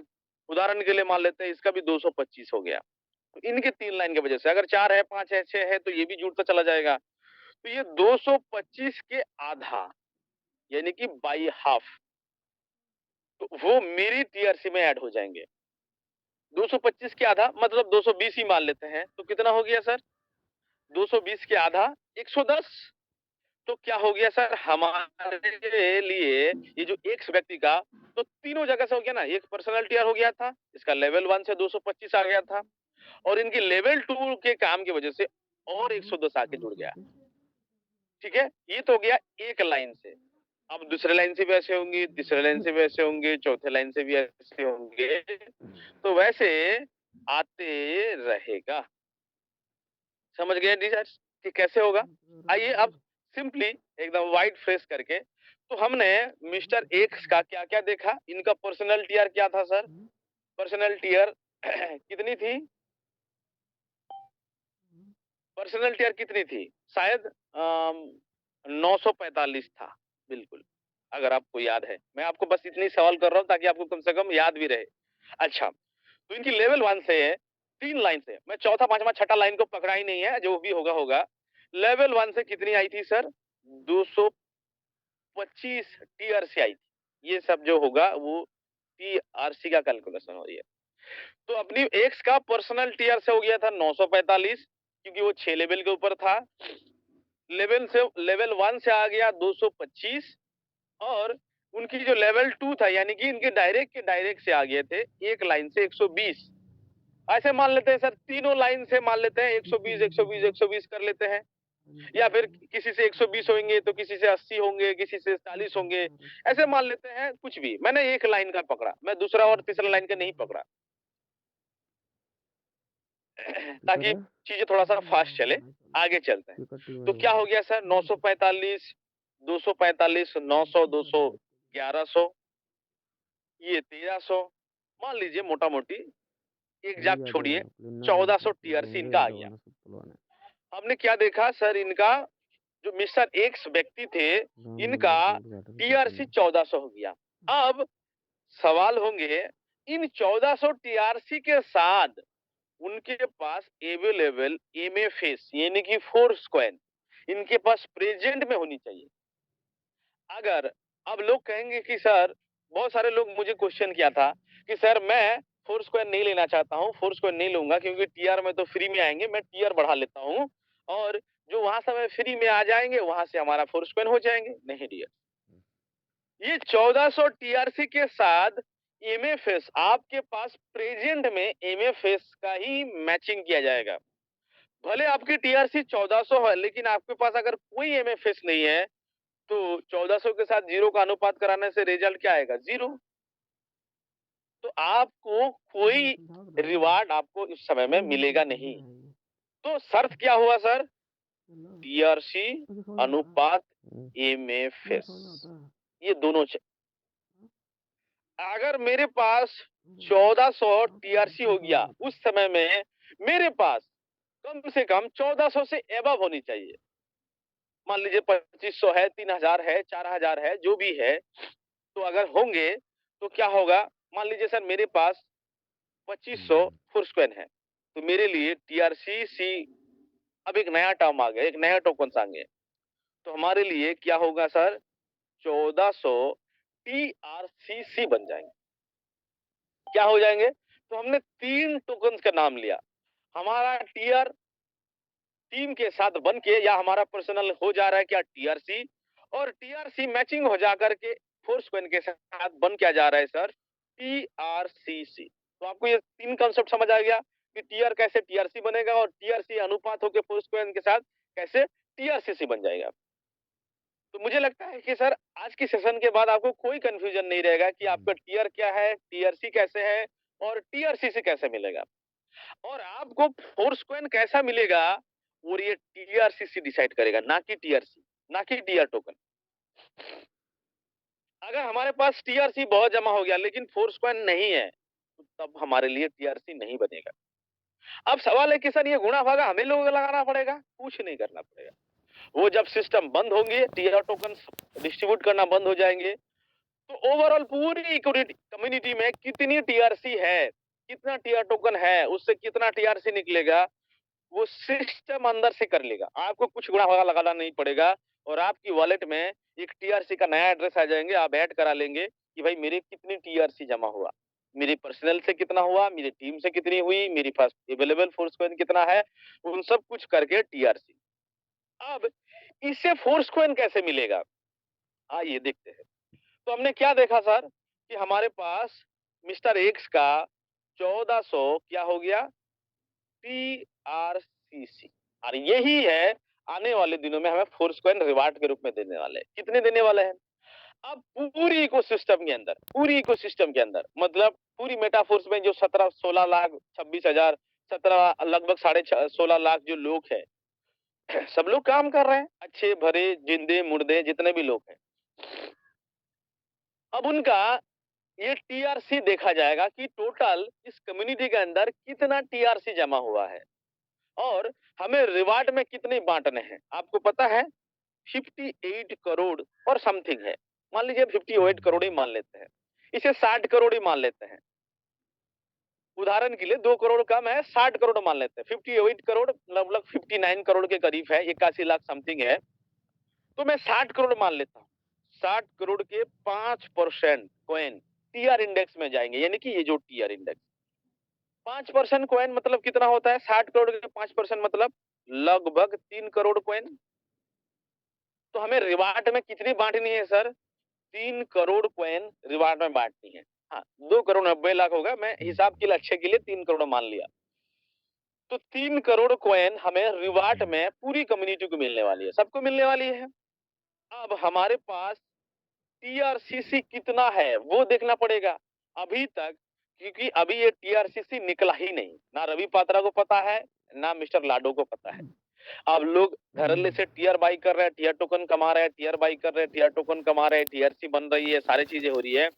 Speaker 1: उदाहरण के लिए मान लेते हैं इसका भी 225 हो गया। तो इनके 3 लाइन की वजह से अगर 4 है, 5 है, 6 है तो ये भी जुड़ता चला जाएगा। तो ये 225 के आधा यानी कि बाई हाफ, तो वो मेरी टीआरसी में ऐड हो जाएंगे। 225 के आधा मतलब 220 ही मान लेते हैं, तो कितना हो गया सर? 220 के आधा 110। तो क्या हो गया सर हमारे लिए ये जो एक्स व्यक्ति का, तो तीनों जगह से हो गया ना, एक पर्सनल टीआर हो गया था, इसका लेवल 1 से 225 आ गया था और इनकी लेवल 2 के काम की वजह से और 110 आके जुड़ गया। ठीक है, ये तो हो गया एक लाइन से। अब दूसरे लाइन से भी ऐसे होंगे, तीसरे लाइन से भी ऐसे होंगे, चौथे लाइन से भी ऐसे होंगे, तो वैसे आते रहेगा। समझ गए टीचर्स कि कैसे होगा? आइए अब सिंपली एकदम वाइड फ्रेश करके, तो हमने मिस्टर एक्स का क्या-क्या देखा? इनका पर्सनल टीआर क्या था सर? पर्सनल टीआर कितनी थी? पर्सनल टीआर कितनी थी? शायद 945 था, बिल्कुल, अगर आपको याद है। मैं आपको बस इतनी सवाल कर रहा हूँ ताकि आपको कम से कम याद भी रहे। अच्छा, तो इनकी लेवल 1 से 3 लाइन से, मैं चौथा, पाँचवाँ, छठा लाइन को पकड़ा ही नहीं है, जो भी होगा होगा। लेवल 1 से कितनी आई थी सर? 225 टीआरसी आई थी। ये सब जो होगा वो टीआरसी का कैलकुलेशन हो रही है। तो अपनी एक्स का पर्सनल टीआरसी हो गया था 945, क्योंकि वो 6 लेवल के ऊपर था। लेवल 1 से आ गया 225, और उनकी जो लेवल 2 था, यानी कि इनके डायरेक्ट के डायरेक्ट से आ गए थे एक लाइन से 120। ऐसे मान लेते हैं सर, तीनों लाइन से मान लेते हैं 120 120 120 कर लेते हैं, या फिर किसी से 120 होंगे तो किसी से 80 होंगे, किसी से 40 होंगे, ऐसे मान लेते हैं कुछ भी। मैंने एक लाइन का पकड़ा, मैं दूसरा और तीसरा लाइन का नहीं पकड़ा ताकि चीजें थोड़ा सा फास्ट चले। आगे चलते हैं, तो क्या हो गया सर? 945, 245, 900, 200, 1100, ये 1300, मान लीजिए मोटा मोटी एग्जैक्ट छोड़िए 1400 टीआरसी इनका आ गया। हमने क्या देखा सर, इनका जो मिस्टर एक्स व्यक्ति थे, इनका टीआरसी 1400 हो गया। अब सवाल होंगे, इन 1400 टीआरसी के साथ उनके पास अवेलेबल एमएफएस यानी कि फोर्स कॉइन इनके पास प्रेजेंट में होनी चाहिए। अगर अब लोग कहेंगे कि सर, बहुत सारे लोग मुझे क्वेश्चन किया था कि सर मैं फोर्स कॉइन नहीं लेना चाहता हूँ, फोर्स कॉइन नहीं लूंगा क्योंकि टीआर में तो फ्री में आएंगे, मैं टीआर बढ़ा लेता हूँ और जो वहां से हमें फ्री में आ जाएंगे वहां से हमारा फोर्स कॉइन हो जाएंगे। नहीं डियर, ये 1400 टीआरसी के साथ एमएफएस आपके पास प्रेजेंट में एमएफएस का ही मैचिंग किया जाएगा। भले आपकी टीआरसी 1400 है, लेकिन आपके पास अगर कोई एमएफएस नहीं है तो 1400 के साथ 0 का अनुपात कराने से रिजल्ट क्या आएगा? 0। तो आपको कोई रिवार्ड आपको इस समय में मिलेगा नहीं। तो शर्त क्या हुआ सर? टीआरसी अनुपात एमएफएस, ये दोनों अगर मेरे पास 1400 टीआरसी हो गया, उस समय में मेरे पास कम से कम 1400 से एबव होनी चाहिए। मान लीजिए 2500 है, 3000 है, 4000 है, जो भी है, तो अगर होंगे तो क्या होगा? मान लीजिए सर मेरे पास 2500 फोर्स कॉइन है, तो मेरे लिए टीआरसी सी, अब एक नया टर्म आ गया, एक नया टोकन आ गया, तो हमारे लिए क्या होगा सर? 1400 टीआरसीसी बन जाएंगे। क्या हो जाएंगे? तो हमने 3 टोकन्स का नाम लिया, हमारा टीआर टीम के साथ बन के, या हमारा पर्सनल हो जा रहा है क्या? टीआरसी, और टीआरसी मैचिंग हो जाकर के फोर्स कॉइन के साथ बन क्या जा रहा है सर? टीआरसीसी। तो आपको ये 3 कांसेप्ट समझ आ गया कि टीआर कैसे टीआरसी बनेगा और टीआरसी अनुपात होकर फोर्स कॉइन के साथ कैसे टीआरसीसी बन जाएगा। तो मुझे लगता है कि सर आज की सेशन के बाद आपको कोई कंफ्यूजन नहीं रहेगा कि आपका टीआर क्या है, टीआरसी कैसे है और टीआरसीसी कैसे मिलेगा, और आपको फोर्स कॉइन कैसा मिलेगा और ये टीआरसीसी डिसाइड करेगा, ना कि टीआरसी, ना कि टीआर टोकन। अगर हमारे पास टीआरसी बहुत जमा हो गया लेकिन फोर्स कॉइन नहीं है, तो तब हमारे लिए टीआरसी नहीं बनेगा। अब सवाल है कि सर ये गुणा भागा हमें लोगों को लगाना पड़ेगा? कुछ नहीं करना पड़ेगा। वो जब सिस्टम बंद होंगे, टीआर टोकन डिस्ट्रीब्यूट करना बंद हो जाएंगे, तो ओवरऑल पूरी कम्युनिटी में कितनी टीआरसी है, कितना टीआर टोकन है, उससे कितना टीआरसी निकलेगा, वो सिस्टम अंदर से कर लेगा। आपको कुछ गुणा भागा लगाना नहीं पड़ेगा और आपकी वॉलेट में एक टीआरसी का नया एड्रेस आ जाएंगे, आप ऐड करा लेंगे कि भाई मेरे कितनी टीआरसी जमा हुआ, मेरी पर्सनल से कितना हुआ, मेरी टीम से कितनी हुई, मेरे पास अवेलेबल फोर्स कॉइन कितना है, उन सब कुछ करके टीआरसी। अब इससे फोर्स कॉइन कैसे मिलेगा, आइए देखते हैं। तो हमने क्या देखा सर कि हमारे पास मिस्टर एक्स का 1400 क्या हो गया? टीआरसीसी, और यही है आने वाले दिनों में हमें फोर्स कॉइन रिवार्ड के रूप में देने वाले हैं। कितने देने वाले हैं? अब पूरी इकोसिस्टम के अंदर, पूरी इकोसिस्टम के अंदर मतलब पूरी मेटाफोर्स में जो 17 16 लाख 26,000 17 लगभग 16.5 लाख जो लोग हैं, सब लोग काम कर रहे हैं, अच्छे भरे जिंदे मुर्दे जितने भी लोग हैं। अब उनका ये टीआरसी देखा जाएगा कि टोटल इस कम्युनिटी के अंदर कितना टीआरसी जमा हुआ है और हमें रिवार्ड में कितने बांटने हैं। आपको पता है 58 करोड़ और समथिंग है, मान लीजिए 58 करोड़ ही मान लेते हैं, इसे 60 करोड़ ही मान लेते हैं। उदाहरण के लिए 2 करोड़ कम है, 60 करोड़ मान लेते हैं, 58 करोड़ लगभग 59 करोड़ के करीब है, 81 लाख समथिंग है, तो मैं 60 करोड़ मान लेता हूँ। 60 करोड़ के 5% कॉइन टीआर इंडेक्स में जाएंगे, यानी कि ये जो टीआर इंडेक्स 5% कॉइन मतलब कितना होता है? 60 करोड़ के 5% मतलब लगभग 3 करोड़ कॉइन। तो हमें रिवार्ड में कितनी बांटनी है सर? 3 करोड़ कॉइन रिवार्ड में बांटनी है। हाँ, 2 करोड़ 90 लाख होगा, मैं हिसाब के लिए अच्छे के लिए 3 करोड़ मान लिया। तो 3 करोड़ कॉइन हमें रिवार्ड में पूरी कम्युनिटी को मिलने वाली है, सबको मिलने वाली है। अब हमारे पास टीआरसीसी कितना है वो देखना पड़ेगा। अभी तक, क्योंकि अभी ये टीआरसीसी निकला ही नहीं, ना रवि पात्रा को पता है, ना मिस्टर लाडो को पता है। अब लोग धड़ल्ले से टीआर बाई कर रहे हैं, टीआर टोकन कमा रहे हैं, टीआर बाई कर रहे हैं, टीआर टोकन कमा रहे हैं, टीआरसी बन रही है, सारी चीजें हो रही है।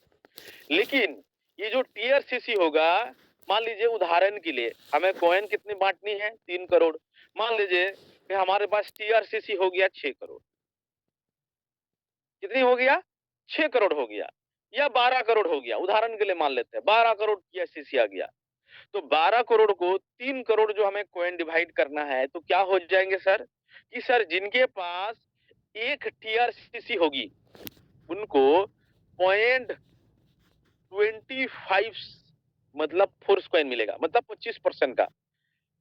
Speaker 1: लेकिन ये जो टीआरसीसी होगा, मान लीजिए उदाहरण के लिए हमें कॉइन कितनी बांटनी है? 3 करोड़। मान लीजिए कि हमारे पास टीआरसीसी हो गया 6 करोड़। कितनी हो गया? 6 करोड़ हो गया या 12 करोड़ हो गया, उदाहरण के लिए मान लेते हैं 12 करोड़ टीआरसीसी आ गया। तो 12 करोड़ को 3 करोड़ जो हमें कॉइन डिवाइड करना है, तो क्या हो जाएंगे सर? कि सर जिनके पास एक टीआरसीसी होगी उनको 0.25 मतलब फोर्स कॉइन मिलेगा, मतलब 25% का,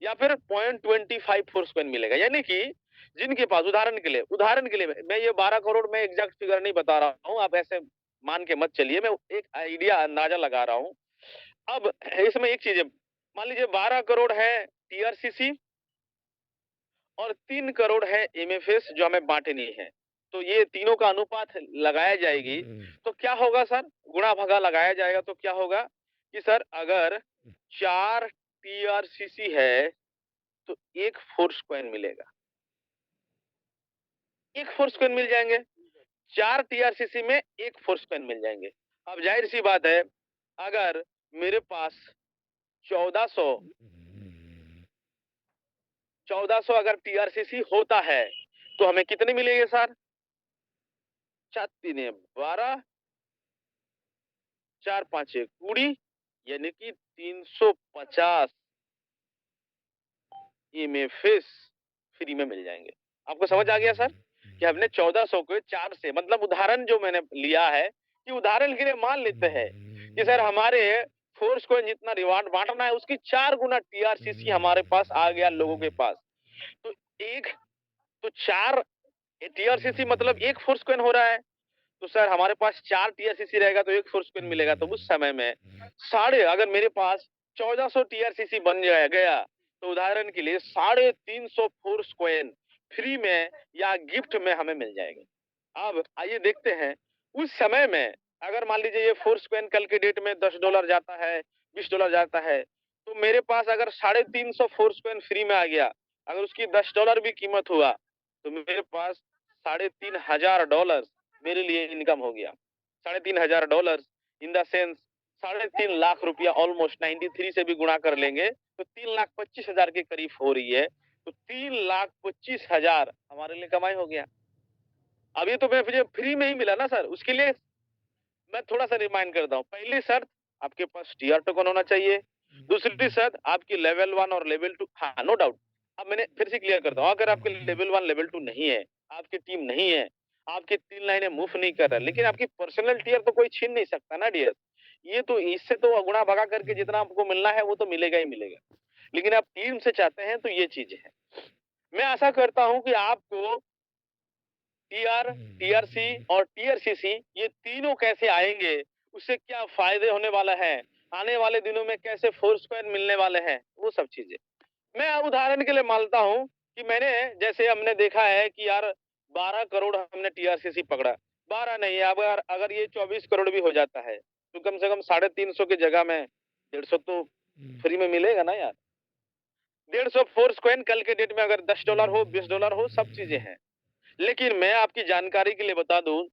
Speaker 1: या फिर 0.25 फोर्स कॉइन मिलेगा। यानी कि जिनके पास उदाहरण के लिए मैं ये 12 करोड़ में एग्जैक्ट फिगर नहीं बता रहा हूं, आप ऐसे मान के मत चलिए, मैं एक आइडिया अंदाजा लगा रहा हूं। अब इसमें एक चीज है, मान लीजिए 12 करोड़ है टीआरसीसी और 3 करोड़ है एमएफएस जो हमें बांटनी है, तो ये तीनों का अनुपात लगाया जाएगी, तो क्या होगा सर? गुणा भगा लगाया जाएगा, तो क्या होगा कि सर अगर 4 टीआरसीसी है तो एक फोर्स कॉइन मिलेगा, एक फोर्स कॉइन मिल जाएंगे। 4 टीआरसीसी में एक फोर्स कॉइन मिल जाएंगे। अब जाहिर सी बात है, अगर मेरे पास 1400 अगर टीआरसीसी होता है तो हमें कितने मिलेंगे सर? 4 3 12, 4 5 20, यानी कि 350 एमएफएस फ्री में मिल जाएंगे। आपको समझ आ गया सर कि हमने 1400 को 4 से, मतलब उदाहरण जो मैंने लिया है कि उदाहरण के लिए मान लेते हैं कि सर हमारे फोर्स को जितना रिवार्ड बांटना है उसकी 4 गुना टीआरसीसी हमारे पास आ गया लोगों के पास। तो एक तो 4 टीआरसीसी मतलब एक फोर्स कॉइन हो रहा है, तो सर हमारे पास 4 टीआरसीसी रहेगा तो एक फोर्स कॉइन मिलेगा। तो उस समय में साढ़े, अगर मेरे पास 1400 टीआरसीसी बन गया तो उदाहरण के लिए 350 फोर्स कॉइन फ्री में या गिफ्ट में हमें मिल जाएंगे। अब आइए देखते हैं उस समय में, अगर मान लीजिए ये फोर्स कॉइन कल के डेट में $10 जाता है, $20 जाता है, तो मेरे पास अगर 350 फोर्स कॉइन फ्री में आ गया, अगर उसकी $10 भी कीमत हुआ, तो मेरे पास $3,500 मेरे लिए इनकम हो गया। $3,500 इन द सेंस 3.5 लाख रुपया, ऑलमोस्ट 93 से भी गुणा कर लेंगे तो 3,25,000 के करीब हो रही है। तो 3,25,000 हमारे लिए कमाई हो गया। अब ये तो मैं मुझे फ्री में ही मिला ना सर, उसके लिए मैं थोड़ा सा रिमाइंड करता हूँ। पहली शर्त, आपके पास टीआर टोकन होना चाहिए। दूसरी शर्त, आपकी लेवल 1 और लेवल 2, हाँ नो डाउट। अब मैंने फिर से क्लियर करता हूँ, अगर आपके लेवल 1 लेवल 2 नहीं है, आपकी टीम नहीं है, आपकी 3 लाइनें मूव नहीं कर रहा, लेकिन आपकी पर्सनल टीआर तो कोई छीन नहीं सकता ना डियर। ये तो इससे तो गुणा भगा करके जितना आपको मिलना है वो तो मिलेगा ही मिलेगा, लेकिन आप टीम से चाहते हैं तो ये चीजें हैं। मैं आशा करता हूं कि आपको टीआर, टीआरसी और टीआरसीसी ये तीनों कैसे आएंगे, उससे क्या फायदे होने वाला है, आने वाले दिनों में कैसे फोर्स कॉइन मिलने वाले हैं, वो सब चीजें मैं उदाहरण के लिए मानता हूं कि मैंने, जैसे हमने देखा है कि यार 12 करोड़ हमने टीआरसीसी पकड़ा, 12 नहीं, अगर अगर ये 24 करोड़ भी हो जाता है तो कम से कम 350 की जगह में 150 तो फ्री में मिलेगा ना यार। 150 फोर्स कॉइन कल के डेट में अगर $10 हो, $20 हो, सब चीजें हैं। लेकिन मैं आपकी जानकारी के लिए बता दूं,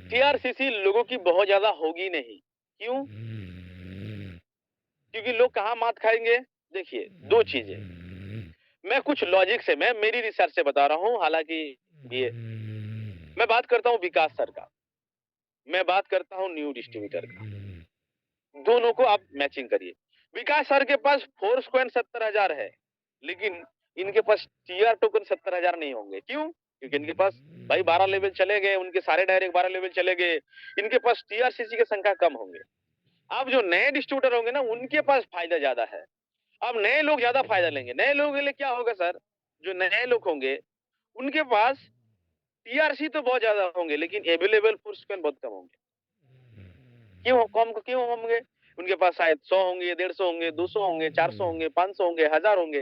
Speaker 1: टीआरसीसी लोगों की बहुत ज्यादा होगी नहीं। क्यों? क्योंकि लोग कहाँ मात खाएंगे? देखिए, दो चीजें, मैं कुछ लॉजिक से, मैं मेरी रिसर्च से बता रहा हूँ, हालांकि ये मैं बात करता हूँ विकास सर का, मैं बात करता हूँ न्यू डिस्ट्रीब्यूटर का, दोनों को आप मैचिंग करिए। विकास सर के पास फोर्स कॉइन 70,000 है, लेकिन इनके पास टीआर टोकन 70,000 नहीं होंगे। क्यों? क्योंकि इनके पास भाई 12 लेवल चले गए, उनके सारे डायरेक्ट 12 लेवल चले गए। इनके पास टीआरसीसी की संख्या कम होंगे। अब जो नए डिस्ट्रीब्यूटर होंगे ना, उनके पास फायदा ज्यादा है। अब नए लोग ज्यादा फायदा लेंगे। नए लोगों के लिए क्या होगा सर? जो नए लोग होंगे, उनके पास टीआरसी तो बहुत ज्यादा होंगे, लेकिन अवेलेबल फोर्स कॉइन बहुत कम होंगे। क्यों होंगे? उनके पास शायद 100 होंगे, 150 होंगे, 200 होंगे, 400 होंगे, 500 होंगे, 1000 होंगे,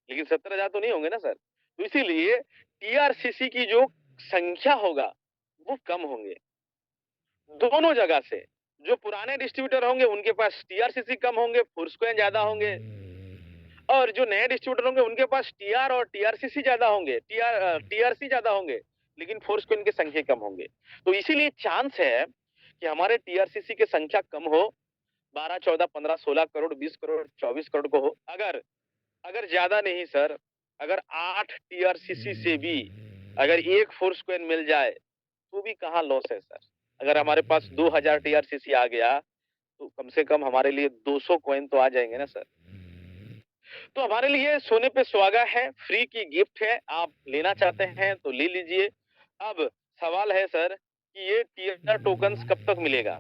Speaker 1: लेकिन 70,000 तो नहीं होंगे ना सर। तो इसीलिए टीआरसीसी की जो संख्या होगा, वो कम होंगे। दोनों जगह से जो पुराने डिस्ट्रीब्यूटर होंगे, उनके पास टीआरसीसी कम होंगे, फोर्स कॉइन ज्यादा होंगे, और जो नए डिस्ट्रीब्यूटर होंगे, उनके पास टीआर और टीआरसीसी ज्यादा होंगे, टीआरसी ज्यादा होंगे, लेकिन फोर्स कॉइन की संख्या कम होंगे। तो इसीलिए चांस है कि हमारे टीआरसीसी की संख्या कम हो, 12, 14, 15, 16 करोड़, 20 करोड़, 24 करोड़ को हो। अगर अगर ज्यादा नहीं सर, अगर 8 टीआरसीसी से भी अगर एक फोर्स कॉइन मिल जाए, तो भी कहाँ लॉस है सर। अगर हमारे पास 2000 टीआरसीसी आ गया, तो कम से कम हमारे लिए 200 कॉइन तो आ जाएंगे ना सर। तो हमारे लिए सोने पे सुहागा है, फ्री की गिफ्ट है। आप लेना चाहते हैं तो ले लीजिए। अब सवाल है सर कि ये टीआर टोकन्स कब तक मिलेगा?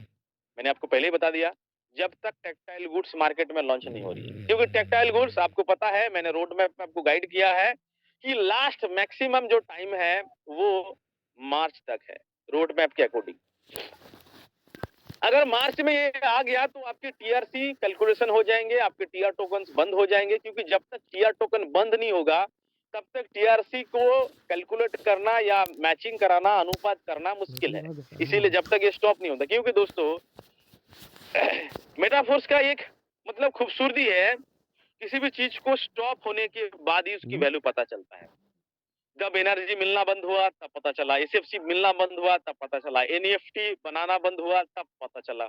Speaker 1: मैंने आपको पहले ही बता दिया, जब तक टेक्सटाइल गुड्स मार्केट में लॉन्च नहीं हो रही है। क्योंकि टेक्सटाइल गुड्स आपको पता है, मैंने रोड मैप में आपको गाइड किया है कि लास्ट मैक्सिमम जो टाइम है वो मार्च तक है, रोड मैप के अकॉर्डिंग। अगर मार्च में ये आ गया तो आपके टीआरसी कैलकुलेशन हो जाएंगे, आपके टीआर टोकन्स बंद हो जाएंगे, क्योंकि जब तक टीआर टोकन बंद नहीं होगा, तब तक टीआरसी को कैलकुलेट करना या मैचिंग कराना, अनुपात करना मुश्किल है। इसीलिए जब तक ये स्टॉप नहीं होता, क्योंकि दोस्तों मेटाफोर्स का एक मतलब खूबसूरती है, किसी भी चीज को स्टॉप होने के बाद ही उसकी वैल्यू पता चलता है। जब एनर्जी मिलना बंद हुआ तब पता चला, एसएफसी मिलना बंद हुआ तब पता चला, एनईएफटी बनाना बंद हुआ तब पता चला,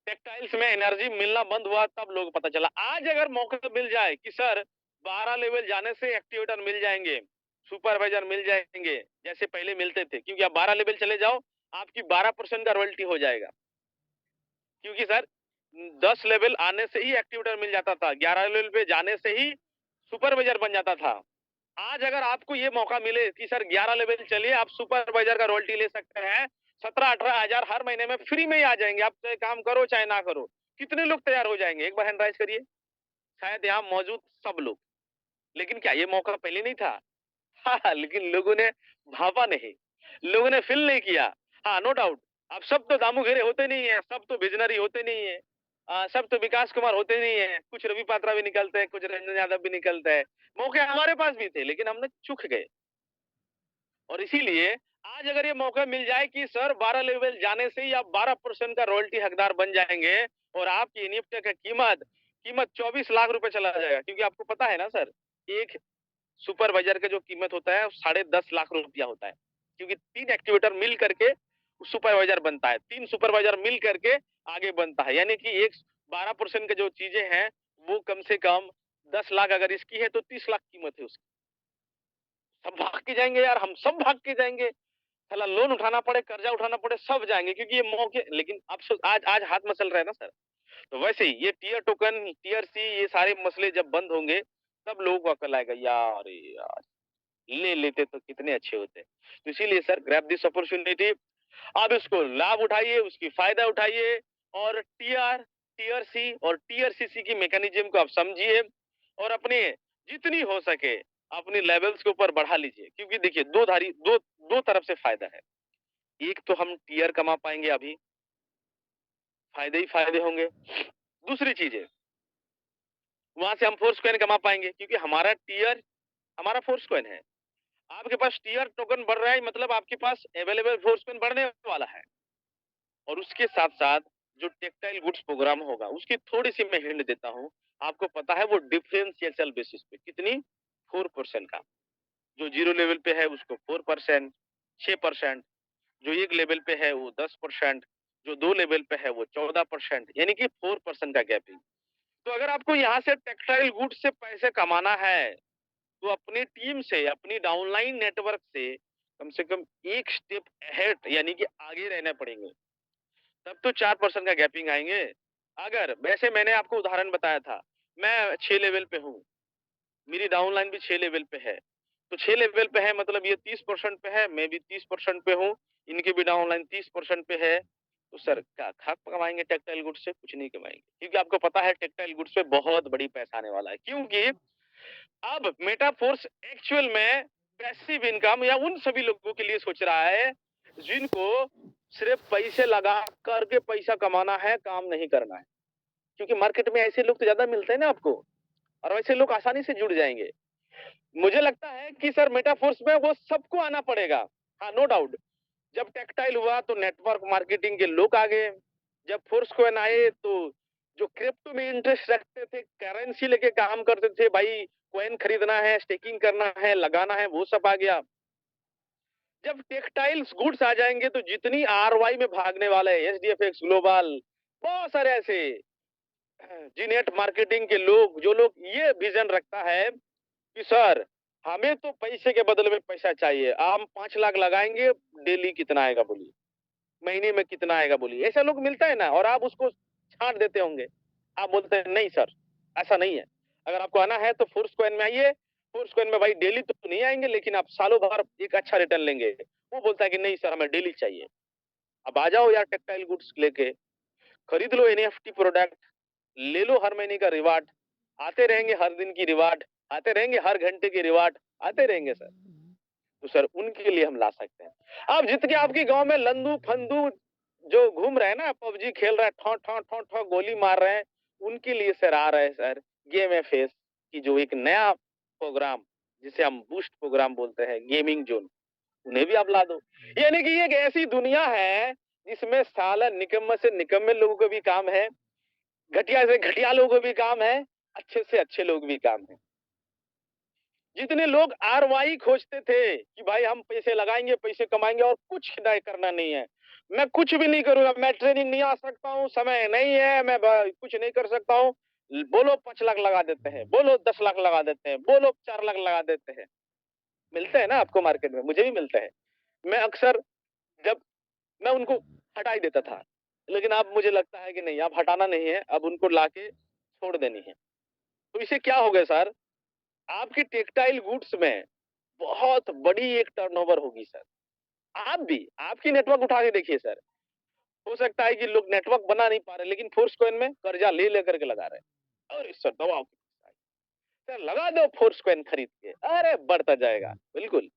Speaker 1: टेक्सटाइल्स में एनर्जी मिलना बंद हुआ तब लोग पता चला। आज अगर मौका मिल जाए कि सर 12 लेवल जाने से एक्टिवेटर मिल जाएंगे, सुपरवाइजर मिल जाएंगे, जैसे पहले मिलते थे, क्योंकि आप 12 लेवल चले जाओ, आपकी 12% का रॉयल्टी हो जाएगा। क्योंकि सर 10 लेवल आने से ही एक्टिवेटर मिल जाता था, 11 लेवल पे जाने से ही सुपरवाइजर बन जाता था। आज अगर आपको ये मौका मिले कि सर 11 लेवल चलिए, आप सुपरवाइजर का रॉयल्टी ले सकते हैं, 17-18 हजार हर महीने में फ्री में ही आ जाएंगे। आप चाहे काम करो चाहे ना करो। कितने लोग तैयार हो जाएंगे? एक बार हैंड राइज करिए। शायद यहाँ मौजूद सब लोग। लेकिन क्या ये मौका पहले नहीं था? हाँ, लेकिन लोगों ने भापा नहीं, लोगों ने फील नहीं किया। हाँ, नो डाउट। अब सब तो दामू घेरे होते नहीं है, सब तो विजनरी होते नहीं है, सब तो विकास कुमार होते नहीं है, कुछ रवि पात्रा भी निकलते हैं, कुछ रंजन यादव भी निकलते हैं। मौके हमारे पास भी थे, लेकिन हमने चूक गए। और इसीलिए आज अगर ये मौका मिल जाए कि सर 12 लेवल जाने से ही आप 12% का रॉयल्टी हकदार बन जाएंगे, और आपकी निफ्टी का कीमत कीमत 24 लाख रुपए चला जाएगा। क्योंकि आपको पता है ना सर, एक सुपरवाइजर का जो कीमत होता है 10.5 लाख रुपया होता है, क्योंकि 3 एक्टिवेटर मिल करके सुपरवाइजर बनता है, 3 सुपरवाइजर मिल करके आगे बनता है। यानी कि एक 12% का जो चीजें हैं, वो कम से कम 10 लाख अगर इसकी है तो 30 लाख कीमत है उसकी। सब भाग के जाएंगे यार, हम सब भाग के जाएंगे। साला लोन उठाना पड़े, कर्जा उठाना पड़े, सब जाएंगे, क्योंकि ये मौके। लेकिन अब आज आज हाथ मसल रहे हैं ना सर। तो वैसे ही ये टीयर टोकन, टीयर सी, ये सारे मसले जब बंद होंगे, तब लोगों को अकल आएगा, यार अरे यार ले लेते तो कितने अच्छे होते। तो इसीलिए सर, ग्रैब दिस अपॉर्चुनिटी। आप इसको लाभ उठाइए, उसकी फायदा उठाइए, और टीयर सी और टीयर सीसी की मैकेनिज्म को आप समझिए, और अपने जितनी हो सके अपनी लेवल्स के ऊपर बढ़ा लीजिए। क्योंकि देखिए, दो तरफ से फायदा है। एक तो हम टीयर कमा पाएंगे, अभी फायदे ही फायदे होंगे। दूसरी चीज है, वहां से हम फोर्स कॉइन कमा पाएंगे, क्योंकि हमारा टीयर हमारा फोर्स कॉइन है। आपके पास टीयर टोकन बढ़ रहा है, मतलब आपके पास अवेलेबल फोर्स कॉइन बढ़ने वाला है। और उसके साथ साथ जो टेक्सटाइल गुड्स प्रोग्राम होगा, उसकी थोड़ी सी मैं हिंट देता हूं। आपको पता है वो डिफरेंशियल बेसिस पे कितनी, 4% का। जो 0 लेवल पे है उसको 4%, 6%, जो 1 लेवल पे है वो 10%, जो 2 लेवल पे है वो 14%, यानी कि 4% का गैपिंग। तो अगर आपको यहाँ से टेक्सटाइल गुड्स से पैसे कमाना है, तो अपनी टीम से, अपनी डाउनलाइन नेटवर्क से कम एक स्टेप अहेड, यानी कि आगे रहना पड़ेंगे, तब तो 4% का गैपिंग आएंगे। अगर वैसे मैंने आपको उदाहरण बताया था, मैं 6 लेवल पे हूँ, मेरी डाउनलाइन भी 6 लेवल पे है। तो 6 लेवल पे है मतलब ये 30% पे है, मैं भी 30% पे हूँ, इनकी भी डाउनलाइन 30% पे है। तो सर क्या खाक कमाएँगे टेक्सटाइल गुड्स से? कुछ नहीं कमाएँगे। क्योंकि आपको पता है टेक्सटाइल गुड्स पे बहुत बड़ी पैसा आने वाला है। क्योंकि अब मेटाफोर्स एक्चुअल में पैसिव इनकम या उन सभी लोगों के लिए सोच रहा है, जिनको सिर्फ़ पैसे लगा कर के पैसा कमाना है, काम नहीं करना है। क्योंकि मार्केट में ऐसे लोग तो ज़्यादा मिलते हैं ना आपको और वैसे लोग आसानी से जुड़ जाएँगे। मुझे लगता है कि सर मेटाफोर्स में वो सबको आना पड़ेगा। हाँ, नो डाउट। जब टेक्सटाइल हुआ तो नेटवर्क मार्केटिंग के लोग आ गए। जब फोर्स कॉइन आए तो जो क्रिप्टो में इंटरेस्ट रखते थे, करेंसी लेके काम करते थे, भाई कॉइन खरीदना है, स्टेकिंग करना है, लगाना है, वो सब आ गया। जब टेक्सटाइल्स गुड्स आ जाएँगे तो जितनी आरओआई में भागने वाले हैं, एसडीएफएक्स ग्लोबल, बहुत सारे ऐसे जीनेट मार्केटिंग के लोग, जो लोग ये विज़न रखता है कि सर हमें तो पैसे के बदले में पैसा चाहिए। हम 5 लाख लगाएँगे, डेली कितना आएगा बोलिए? महीने में कितना आएगा बोलिए? ऐसा लोग मिलता है ना और आप उसको छाँट देते होंगे। आप बोलते हैं नहीं सर, ऐसा नहीं है। अगर आपको आना है तो फोर्स कॉइन में आइए। फोर्स कॉइन में भाई डेली तो नहीं आएँगे लेकिन आप सालों भर एक अच्छा रिटर्न लेंगे। वो बोलता है कि नहीं सर हमें डेली चाहिए। अब आ जाओ यार टेक्सटाइल गुड्स लेके, खरीद लो एनएफटी प्रोडक्ट, ले लो हर महीने का रिवार्ड, आते रहेंगे हर दिन की रिवार्ड, आते रहेंगे हर घंटे की रिवार्ड, आते रहेंगे सर। तो सर उनके लिए हम ला सकते हैं। अब जितने आपके गाँव में लंदू-फंदू जो घूम रहे हैं ना, पबजी खेल रहे हैं, ठॉ ठॉ ठॉ ठॉ गोली मार रहे हैं, उनके लिए सर आ रहा है सर गेम एफएस की जो एक नया प्रोग्राम जिसे हम बूस्ट प्रोग्राम बोलते हैं, गेमिंग ज़ोन, उन्हें भी आप ला दो। यानी कि ये एक ऐसी दुनिया है जिसमें साला निकम्मे से निकम्मे लोगों को भी काम है, घटिया से घटिया लोगों को भी काम है, अच्छे से अच्छे लोग भी काम है। जितने लोग आरओआई खोजते थे कि भाई हम पैसे लगाएँगे, पैसे कमाएँगे और कुछ नहीं करना नहीं है। मैं कुछ भी नहीं करूँगा, मैं ट्रेनिंग नहीं आ सकता हूँ, समय नहीं है, मैं ब कुछ नहीं कर सकता हूँ। बोलो 5 लाख लगा देते हैं, बोलो 10 लाख लगा देते हैं, बोलो 4 लाख लगा देते हैं। मिलते हैं ना आपको मार्केट में, मुझे भी मिलते हैं। मैं अक्सर जब मैं उनको हटा ही देता था। लेकिन अब मुझे लगता है कि नहीं, अब हटाना नहीं है, अब उनको लाके छोड़ देनी है। तो इससे क्या हो गया सर, आपकी टेक्सटाइल गुड्स में बहुत बड़ी एक टर्नओवर होगी सर। आप भी, आपकी नेटवर्क उठा के देखिए सर। हो सकता है कि लोग नेटवर्क बना नहीं पा रहे, लेकिन फोर्स कॉइन में कर्जा ले लेकर के लगा रहे हैं। अरे सर दबाओ, सर लगा दो फोर्स कॉइन खरीद के, अरे बढ़ता जाएगा। बिल्कुल,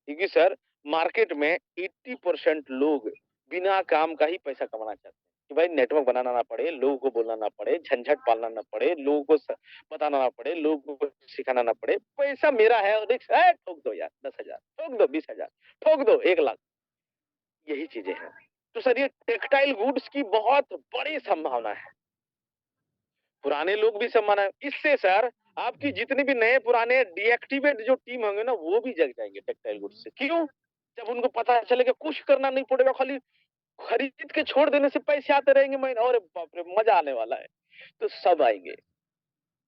Speaker 1: क्योंकि सर मार्केट में 80% लोग बिना काम का ही पैसा कमाना चाहते हैं कि भाई नेटवर्क बनाना ना पड़े, लोगों को बोलना ना पड़े, झंझट पालना ना पड़े, लोगों को बताना ना पड़े, लोगों को सिखाना ना पड़े, पैसा मेरा है और ठोक दो यार 10,000, ठोक दो 20,000, ठोक दो 1 लाख, यही चीजें हैं। तो सर ये टेक्सटाइल गुड्स की बहुत बड़ी संभावना है। पुराने लोग भी सम्माना इससे सर आपकी जितने भी नए पुराने डीएक्टिवेट जो टीम होंगे ना वो भी जग जाएंगे टेक्सटाइल गुड्स से। क्यों? जब उनको पता चलेगा कुछ करना नहीं पड़ेगा, खाली खरीद के छोड़ देने से पैसे आते रहेंगे महीने, अरे बाप रे मजा आने वाला है। तो सब आएंगे,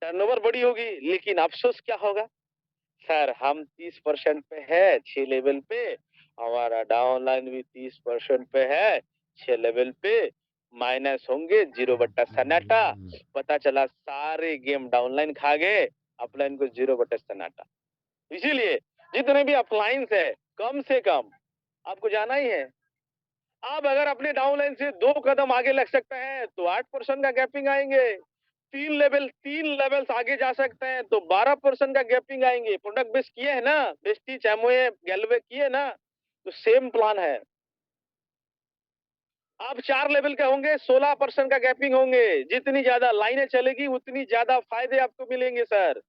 Speaker 1: टर्नओवर बड़ी होगी, लेकिन अफसोस क्या होगा सर, हम 30% पे है 6 लेवल पे, हमारा डाउनलाइन भी 30% पे है 6 लेवल पे, माइनस होंगे 0 बट्टा सन्नाटा, पता चला सारे गेम डाउनलाइन खा गए, अपलाइन को 0 बट्टा सन्नाटा। इसीलिए जितने भी अपलाइंस है, कम से कम आपको जाना ही है। आप अगर अपने डाउनलाइन से 2 कदम आगे लग सकते हैं, तो 8% का गैपिंग आएँगे। 3 लेवल्स आगे जा सकते हैं, तो 12% का गैपिंग आएँगे। प्रोडक्ट बेस किए हैं ना, वेस्टीज, एमवे, गैलवे किए ना, तो सेम प्लान है। आप 4 लेवल के होंगे, 16% का गैपिंग होंगे। जितनी ज़्यादा लाइनें चलेगी, उतनी ज़्यादा फ़ायदे आपको मिलेंगे sir.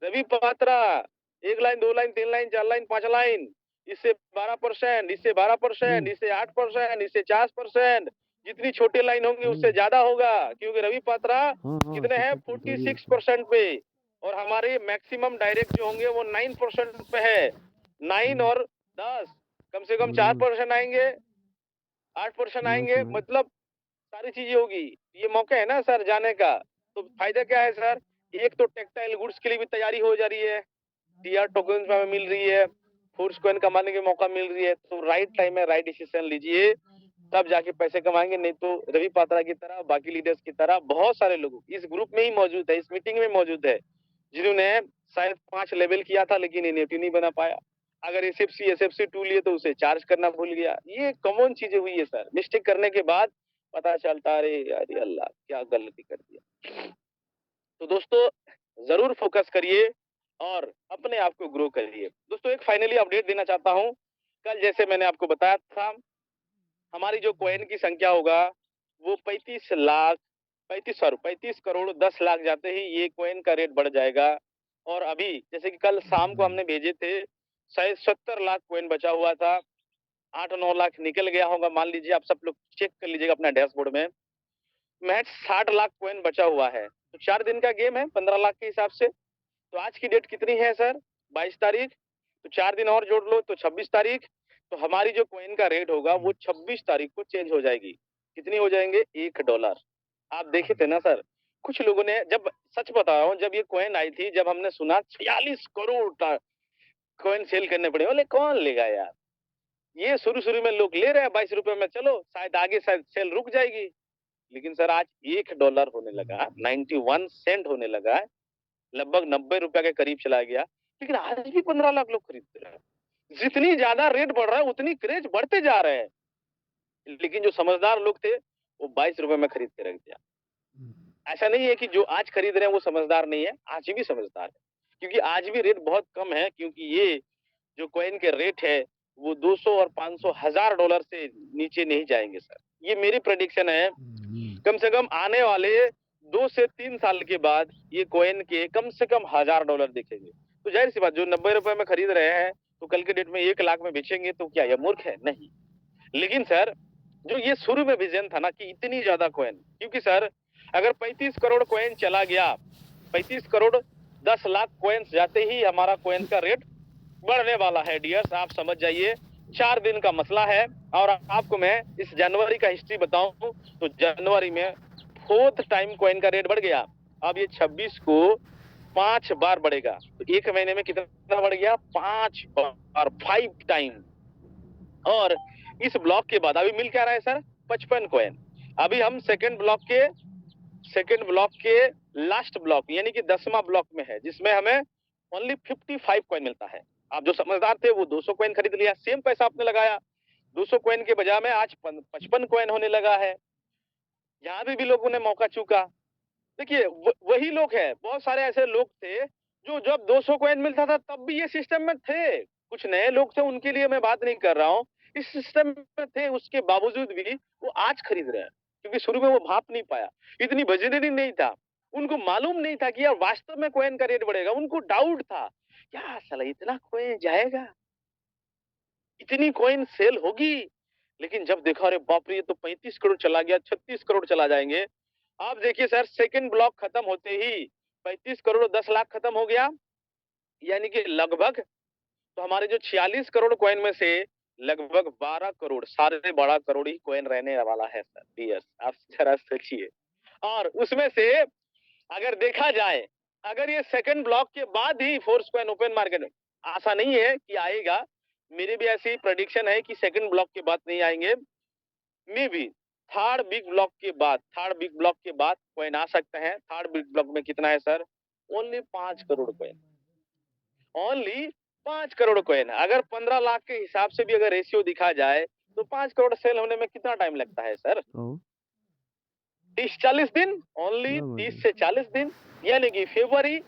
Speaker 1: Ravi Patra 1 line, 2 line, 3 line, 4 line, 5 line, इससे 12%, इससे 12%, इससे 8%, इससे 4%। जितनी छोटी लाइन होंगी उससे ज़्यादा होगा, क्योंकि रवि पात्रा कितने हैं 46% पे और हमारे मैक्सिमम डायरेक्ट जो होंगे वो 9% पे है। 9 और 10 कम से कम 4% आएँगे, 8% आएँगे, मतलब सारी चीज़ें होगी। ये मौका है ना सर जाने का, तो फ़ायदा क्या है सर? एक तो टेक्सटाइल गुड्स के लिए भी तैयारी हो जा रही है, टीआर टोकन्स हमें मिल रही है, फोर्स कॉइन कमाने का मौका मिल रही है, तो राइट टाइम में राइट डिसीज़न लीजिए। तब जाके पैसे कमाएंगे, नहीं तो रवि पात्रा की तरह, बाकी लीडर्स की तरह बहुत सारे लोग इस ग्रुप में ही मौजूद है, इस मीटिंग में मौजूद है, जिन्होंने शायद 5 लेवल किया था लेकिन इन्हें नहीं बना पाया। अगर एसएफसी 2 लिए तो उसे चार्ज करना भूल गया। ये कॉमन चीजें हुई है सर। मिस्टेक करने के बाद पता चलता अरे अरे अल्लाह क्या गलती कर दिया। तो दोस्तों जरूर फोकस करिए और अपने आप को ग्रो करिए। दोस्तों एक फाइनली अपडेट देना चाहता हूँ। कल जैसे मैंने आपको बताया था, हमारी जो कॉइन की संख्या होगा वो 35 करोड़ 10 लाख जाते ही ये कॉइन का रेट बढ़ जाएगा। और अभी जैसे कि कल शाम को हमने भेजे थे, शायद 70 लाख कॉइन बचा हुआ था, 8-9 लाख निकल गया होगा। मान लीजिए, आप सब लोग चेक कर लीजिएगा अपना डैशबोर्ड में, मैच 60 लाख कॉइन बचा हुआ है। तो 4 दिन का गेम है 15 लाख के हिसाब से। तो आज की डेट कितनी है सर? 22 तारीख। तो 4 दिन और जोड़ लो तो 26 तारीख। तो हमारी जो कॉइन का रेट होगा वो 26 तारीख को चेंज हो जाएगी। कितनी हो जाएंगे? $1। आप देखे थे ना सर, कुछ लोगों ने, जब सच बता रहा हूँ, जब ये कॉइन आई थी, जब हमने सुना 46 करोड़ कॉइन सेल करने पड़े, बोले कौन लेगा यार, ये शुरू में लोग ले रहे हैं 22 रुपए में, चलो शायद आगे शायद सेल रुक जाएगी। लेकिन सर आज $1 होने लगा, 91 सेंट होने लगा है, लगभग 90 रुपए के करीब चला गया। लेकिन आज भी 15 लाख लोग खरीदते रहे। जितनी ज्यादा रेट बढ़ रहा है उतनी क्रेज बढ़ते जा रहे हैं। लेकिन जो समझदार लोग थे वो 22 रुपए में खरीद के रख दिया। ऐसा नहीं है कि जो आज खरीद रहे हैं वो समझदार नहीं है, आज भी समझदार है, क्योंकि आज भी रेट बहुत कम है। क्योंकि ये जो कॉइन के रेट है वो 200 और 500 हजार डॉलर से नीचे नहीं जाएंगे सर। ये मेरी प्रेडिक्शन है। कम से कम आने वाले 2 से 3 साल के बाद ये कॉइन के कम से कम $1000 दिखेंगे। तो जाहिर सी बात, जो 90 रुपए में खरीद रहे हैं तो कल के डेट में 1 लाख में बेचेंगे तो क्या ये मूर्ख है? नहीं। लेकिन सर जो ये शुरू में विजन था ना कि इतनी ज्यादा कॉइन, क्योंकि सर अगर 35 करोड़ कॉइन चला गया, 35 करोड़ 10 लाख कॉइन्स जाते ही हमारा कॉइन का रेट बढ़ने वाला है डियर्स, आप समझ जाइए। 4 दिन का मसला है। और आपको मैं इस जनवरी का हिस्ट्री बताऊं तो जनवरी में 4th टाइम कॉइन का रेट बढ़ गया। अब ये 26 को 5 बार बढ़ेगा। तो एक महीने में कितना बढ़ गया? 5 बार, 5 टाइम। और इस ब्लॉक के बाद अभी मिल क्या रहा है सर? 55 कॉइन। अभी हम सेकंड ब्लॉक के लास्ट ब्लॉक यानी कि 10वां ब्लॉक में है, जिसमें हमें ओनली 55 कॉइन मिलता है। आप जो समझदार थे वो 200 कॉइन खरीद लिया, सेम पैसा आपने लगाया, 200 कॉइन के बजाय में आज 55 कॉइन होने लगा है। यहाँ भी लोगों ने मौका चूका। देखिए वही लोग हैं, बहुत सारे ऐसे लोग थे जो जब 200 कॉइन मिलता था तब भी ये सिस्टम में थे। कुछ नए लोग थे, उनके लिए मैं बात नहीं कर रहा हूँ, इस सिस्टम में थे, उसके बावजूद भी वो आज खरीद रहे हैं। क्योंकि शुरू में वो भाप नहीं पाया, इतनी वजनरी नहीं था, उनको मालूम नहीं था कि यार वास्तव में कॉइन का रेट बढ़ेगा। उनको डाउट था, क्या साला इतना कॉइन जाएगा, इतनी कॉइन सेल होगी। लेकिन जब देखा अरे बाप रे, ये तो 35 करोड़ चला गया, 36 करोड़ चला जाएंगे। आप देखिए सर, सेकंड ब्लॉक खत्म होते ही 35 करोड़ 10 लाख खत्म हो गया, यानी कि लगभग, तो हमारे जो 46 करोड़ कॉइन में से लगभग 12 करोड़, सारे 12 करोड़ ही कॉइन रहने वाला है सर डियर्स, आप जरा सोचिए। और उसमें से अगर देखा जाए, अगर ये सेकंड ब्लॉक के बाद ही फोर्स कॉइन ओपन मार्केट में, आशा नहीं है कि आएगा, मेरी भी ऐसी प्रेडिक्शन है कि सेकंड ब्लॉक के बाद नहीं आएंगे, may be third big block के बाद कॉइन आ सकते हैं। थर्ड बिग ब्लॉक में कितना है sir? Only 5 crore coin, only 5 crore coin. अगर 15 लाख के हिसाब से भी अगर रेशियो दिखा जाए तो 5 करोड़ सेल होने में कितना टाइम लगता है सर? 30-40 दिन, ओनली 30 से 40 दिन, यानी कि फरवरी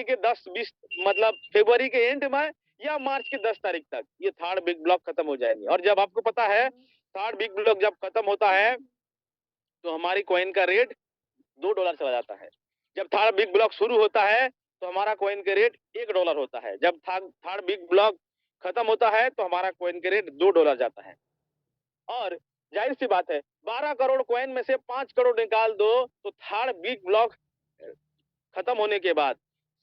Speaker 1: के 10-20, मतलब फरवरी के एंड में या मार्च के 10 तारीख तक ये थर्ड बिग ब्लॉक खत्म हो जाएंगे। और जब आपको पता है थर्ड बिग ब्लॉक जब खत्म होता है तो हमारी कॉइन का रेट $2 चला जाता है। जब थर्ड बिग ब्लॉक शुरू होता है तो हमारा कॉइन का रेट $1 होता है। जब थर्ड बिग ब्लॉक खत्म होता है तो हमारा कॉइन का रेट $2 जाता है। और जाहिर सी बात है, 12 करोड़ कॉइन में से 5 करोड़ निकाल दो तो थर्ड बिग ब्लॉक खत्म होने के बाद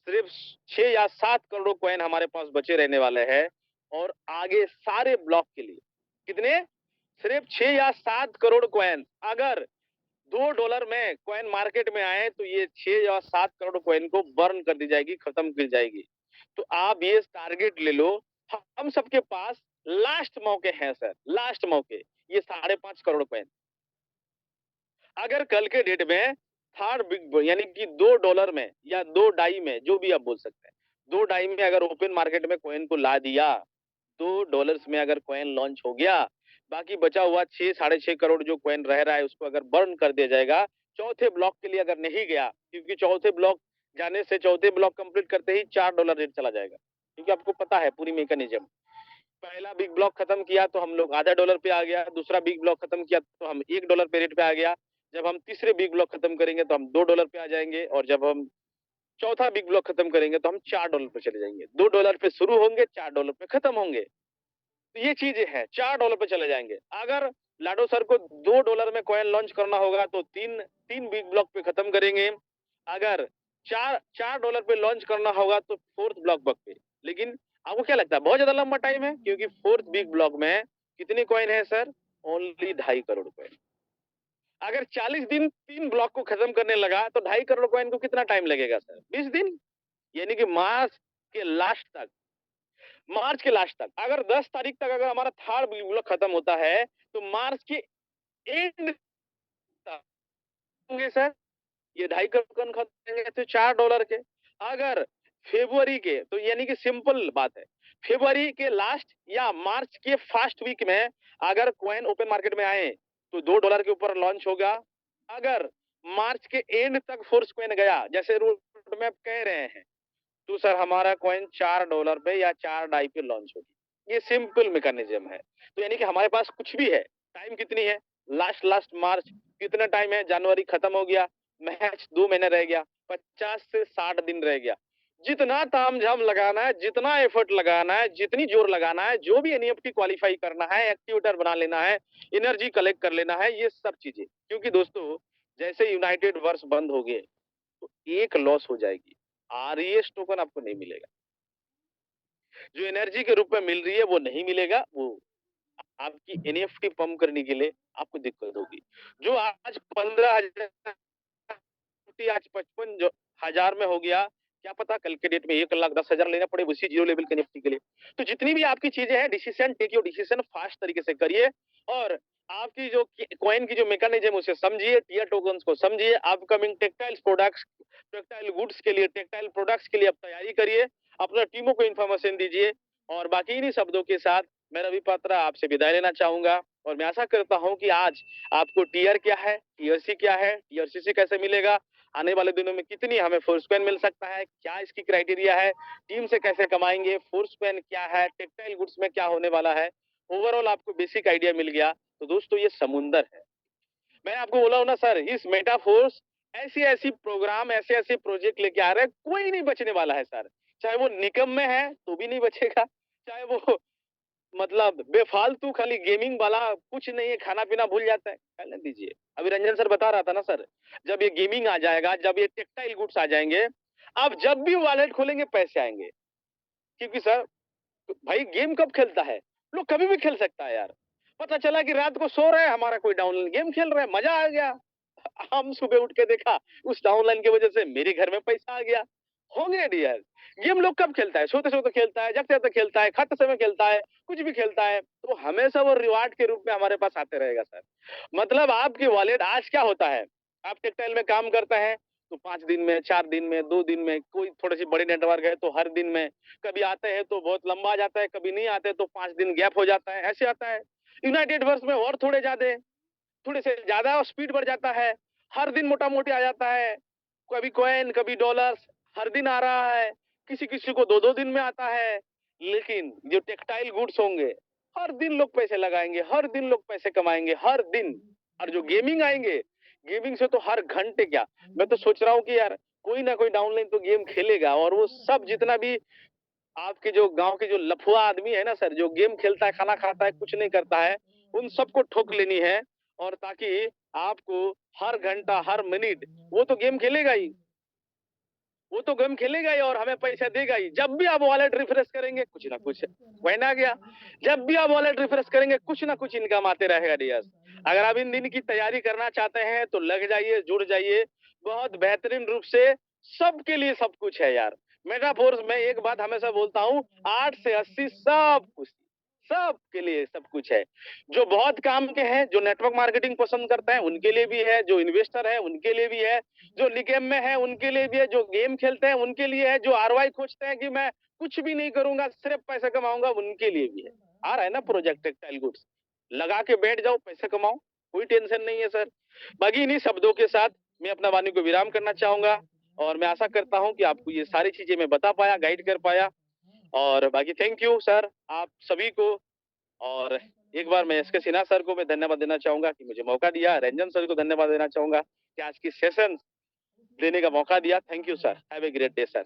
Speaker 1: सिर्फ 6 या 7 करोड़ कॉइन हमारे पास बचे रहने वाले हैं। और आगे सारे ब्लॉक के लिए कितने? सिर्फ 6 या 7 करोड़ कॉइन अगर $2 में कॉइन मार्केट में आए तो ये 6 या 7 करोड़ कॉइन को बर्न कर दी जाएगी, खत्म की जाएगी। तो आप ये टारगेट ले लो, हम सबके पास लास्ट मौके हैं सर, लास्ट मौके। ये 5.5 करोड़ कॉइन। अगर कल के डेट में थर्ड बिग यानी कि $2 में या 2 डाई में, जो भी आप बोल सकते हैं, 2 डाई में अगर ओपन मार्केट में कॉइन को ला दिया, $2 में अगर कॉइन लॉन्च हो गया, बाकी बचा हुआ 6 साढ़े 6 करोड़ जो कॉइन रह रहा है उसको अगर बर्न कर दिया जाएगा, चौथे ब्लॉक के लिए अगर नहीं गया, क्योंकि चौथे ब्लॉक जाने से चौथे ब्लॉक कंप्लीट करते ही $4 रेट चला जाएगा, क्योंकि आपको पता है पूरी मैकेनिज्म। पहला बिग ब्लॉक खत्म किया तो हम लोग आधा डॉलर पे आ गया, दूसरा बिग ब्लॉक खत्म किया तो हम $1 पे रेट पे आ गया। जब हम तीसरे बिग ब्लॉक खत्म करेंगे तो हम $2 पे आ जाएंगे और जब हम चौथा बिग ब्लॉक खत्म करेंगे तो हम $4 पे चले जाएंगे। $2 पे शुरू होंगे, $4 पे खत्म होंगे। तो ये चीजें हैं, $4 पे चले जाएंगे। अगर लाडो सर को $2 में कॉइन लॉन्च करना होगा तो तीन बिग ब्लॉक पे खत्म करेंगे। अगर चार डॉलर पे लॉन्च करना होगा तो फोर्थ ब्लॉक पे। लेकिन आपको क्या लगता है बहुत ज्यादा लंबा टाइम है? क्योंकि फोर्थ बिग ब्लॉक में कितने कॉइन है सर? Only 2.5 crore coin. अगर 40 दिन 3 ब्लॉक को खत्म करने लगा तो 2.5 करोड़ कॉइन को कितना टाइम लगेगा सर? 20 दिन, यानी कि मार्च के लास्ट तक अगर 10 तारीख तक अगर हमारा थर्ड बिग ब्लॉक खत्म होता है तो मार्च के एंड तक होंगे सर ये 2.5 करोड़ खत्म तो $4 के। अगर फेब्रुवरी के, तो यानी कि सिंपल बात है, फेब्रुवरी के लास्ट या मार्च के फर्स्ट वीक में अगर कॉइन ओपन मार्केट में आए तो $2 के ऊपर लॉन्च होगा। अगर मार्च के एंड तक फोर्स कॉइन गया जैसे रूट मैप कह रहे हैं तो सर हमारा कॉइन $4 पे या 4 डाई पे लॉन्च होगी। ये सिंपल मैकेनिज्म है। तो यानी कि हमारे पास कुछ भी है, टाइम कितनी है? लास्ट मार्च कितना टाइम है? जनवरी खत्म हो गया, मैच 2 महीने रह गया, 50 से 60 दिन रह गया। जितना तामझाम लगाना है, जितना एफर्ट लगाना है, जितनी जोर लगाना है, जो भी एनईएफटी क्वालीफाई करना है, एक्टिवेटर बना लेना है, एनर्जी कलेक्ट कर लेना है, ये सब चीजें। क्योंकि दोस्तों जैसे यूनाइटेड वर्ष बंद हो गए तो एक लॉस हो जाएगी, आरईएस टोकन आपको नहीं मिलेगा। जो एनर्जी के रूप में मिल रही है वो नहीं मिलेगा, वो आपकी एनईएफटी पंप करने के लिए आपको दिक्कत होगी। जो आज 15,000 आज 55 जो हजार में हो गया, क्या पता कल के डेट में 1,10,000 लेना पड़े उसी जीरो लेवल के निफ्टी के लिए। तो जितनी भी आपकी चीजें हैं decision take your decision fast तरीके से करिए और आपकी जो कॉइन की जो मैकेनिज्म उसे समझिए, टियर टोकन्स को समझिए, upcoming textiles products, textile goods के लिए, टेक्सटाइल प्रोडक्ट्स के लिए आप तैयारी करिए, अपना टीमों को इन्फॉर्मेशन दीजिए और बाकी इन्हीं शब्दों के साथ मैं रवि पात्रा आपसे विदाई लेना चाहूंगा और मैं आशा करता हूं कि आज आपको टीयर क्या है, टीआरसी क्या है, टीआरसीसी कैसे मिलेगा, आने वाले दिनों में कितनी हमें फोर्स पेन मिल सकता है, क्या इसकी क्राइटेरिया है, टीम से कैसे कमाएंगे, फोर्स पेन क्या है, टेक्सटाइल गुड्स में क्या होने वाला है, ओवरऑल आपको बेसिक आइडिया मिल गया। तो दोस्तों ये समुंदर है, मैं आपको बोला हूं ना सर, इस मेटाफोर्स ऐसी ऐसी प्रोग्राम, ऐसे ऐसे प्रोजेक्ट लेके आ रहे हैं, कोई नहीं बचने वाला है सर। चाहे वो निकम में है तो भी नहीं बचेगा, चाहे वो मतलब बेफालतू खाली गेमिंग वाला कुछ नहीं है, खाना पीना भूल जाता है, कहने दीजिए। अभी रंजन सर बता रहा था ना सर, जब ये गेमिंग आ जाएगा, जब ये टेक्सटाइल गुड्स आ जाएंगे, आप जब भी वॉलेट खोलेंगे पैसे आएंगे। क्योंकि सर भाई गेम कब खेलता है? लोग कभी भी खेल सकता है यार। पता चला कि रात को सो रहे हैं, हमारा कोई डाउनलाइन गेम खेल रहा है, मजा आ गया। हम सुबह उठ के देखा उस डाउनलाइन की वजह से मेरे घर में पैसा आ गया। होंगे डियर। गेम लोग कब खेलता है? सोते सोते खेलता है, जगते जगते खेलता है, खाते समय खेलता है, कुछ भी खेलता है, तो हमेशा वो रिवार्ड के रूप में हमारे पास आते रहेगा सर। मतलब आपकी वॉलेट आज क्या होता है, आप टेक्सटाइल में काम करते हैं तो 5 दिन में, 4 दिन में, 2 दिन में, कोई थोड़ी सी बड़ी नेटवर्क है तो हर दिन में, कभी आते हैं तो बहुत लंबा आ जाता है, कभी नहीं आते तो 5 दिन गैप हो जाता है, ऐसे आता है। यूनाइटेड वर्स में और थोड़े से ज्यादा स्पीड बढ़ जाता है, हर दिन मोटा मोटी आ जाता है, कभी कॉइन कभी डॉलर्स, हर दिन आ रहा है, किसी किसी को 2-2 दिन में आता है। लेकिन जो टेक्सटाइल गुड्स होंगे, हर दिन लोग पैसे लगाएंगे, हर दिन लोग पैसे कमाएंगे, हर दिन। और जो गेमिंग आएंगे, गेमिंग से तो हर घंटे क्या, मैं तो सोच रहा हूँ कि यार कोई ना कोई डाउनलाइन तो गेम खेलेगा और वो सब जितना भी आपके जो गांव के जो लफुआ आदमी है ना सर, जो गेम खेलता है, खाना खाता है, कुछ नहीं करता है, उन सबको ठोक लेनी है। और ताकि आपको हर घंटा, हर मिनट वो तो गेम खेलेगा ही, वो तो गेम खेलेगा ही और हमें पैसा देगा ही। जब भी आप वॉलेट रिफ्रेश करेंगे कुछ ना कुछ वैन आ गया, जब भी आप वॉलेट रिफ्रेश करेंगे कुछ ना कुछ इनकम आते रहेगा डियर्स। अगर आप इन दिन की तैयारी करना चाहते हैं तो लग जाइए, जुड़ जाइए, बहुत बेहतरीन रूप से सबके लिए सब कुछ है यार। मेटाफोर्स में एक बात हमेशा बोलता हूँ, 8 से 80 सब कुछ। सबके लिए सब कुछ है। जो बहुत काम के हैं, जो नेटवर्क मार्केटिंग पसंद करते हैं, उनके लिए भी है, जो इन्वेस्टर है, उनके लिए भी है, जो लीग गेम में है, उनके लिए भी है, जो गेम खेलते हैं, उनके लिए है, जो आरओआई खोजते हैं कि मैं कुछ भी नहीं करूँगा, सिर्फ पैसा कमाऊँगा, उनके लिए भी है। आ रहा है ना प्रोजेक्ट टेक्सटाइल गुड्स, लगा के बैठ जाओ, पैसे कमाओ, कोई टेंशन नहीं है सर। बाकी इन्हीं शब्दों के साथ मैं अपना वाणी को विराम करना चाहूँगा और मैं आशा करता हूँ कि आपको ये सारी चीज़ें मैं बता पाया, गाइड कर पाया और बाकी थैंक यू सर, आप सभी को। और एक बार मैं एसके सिन्हा सर को मैं धन्यवाद देना चाहूँगा कि मुझे मौका दिया, रंजन सर को धन्यवाद देना चाहूँगा कि आज की सेशन देने का मौका दिया। Thank you sir, have a great day sir.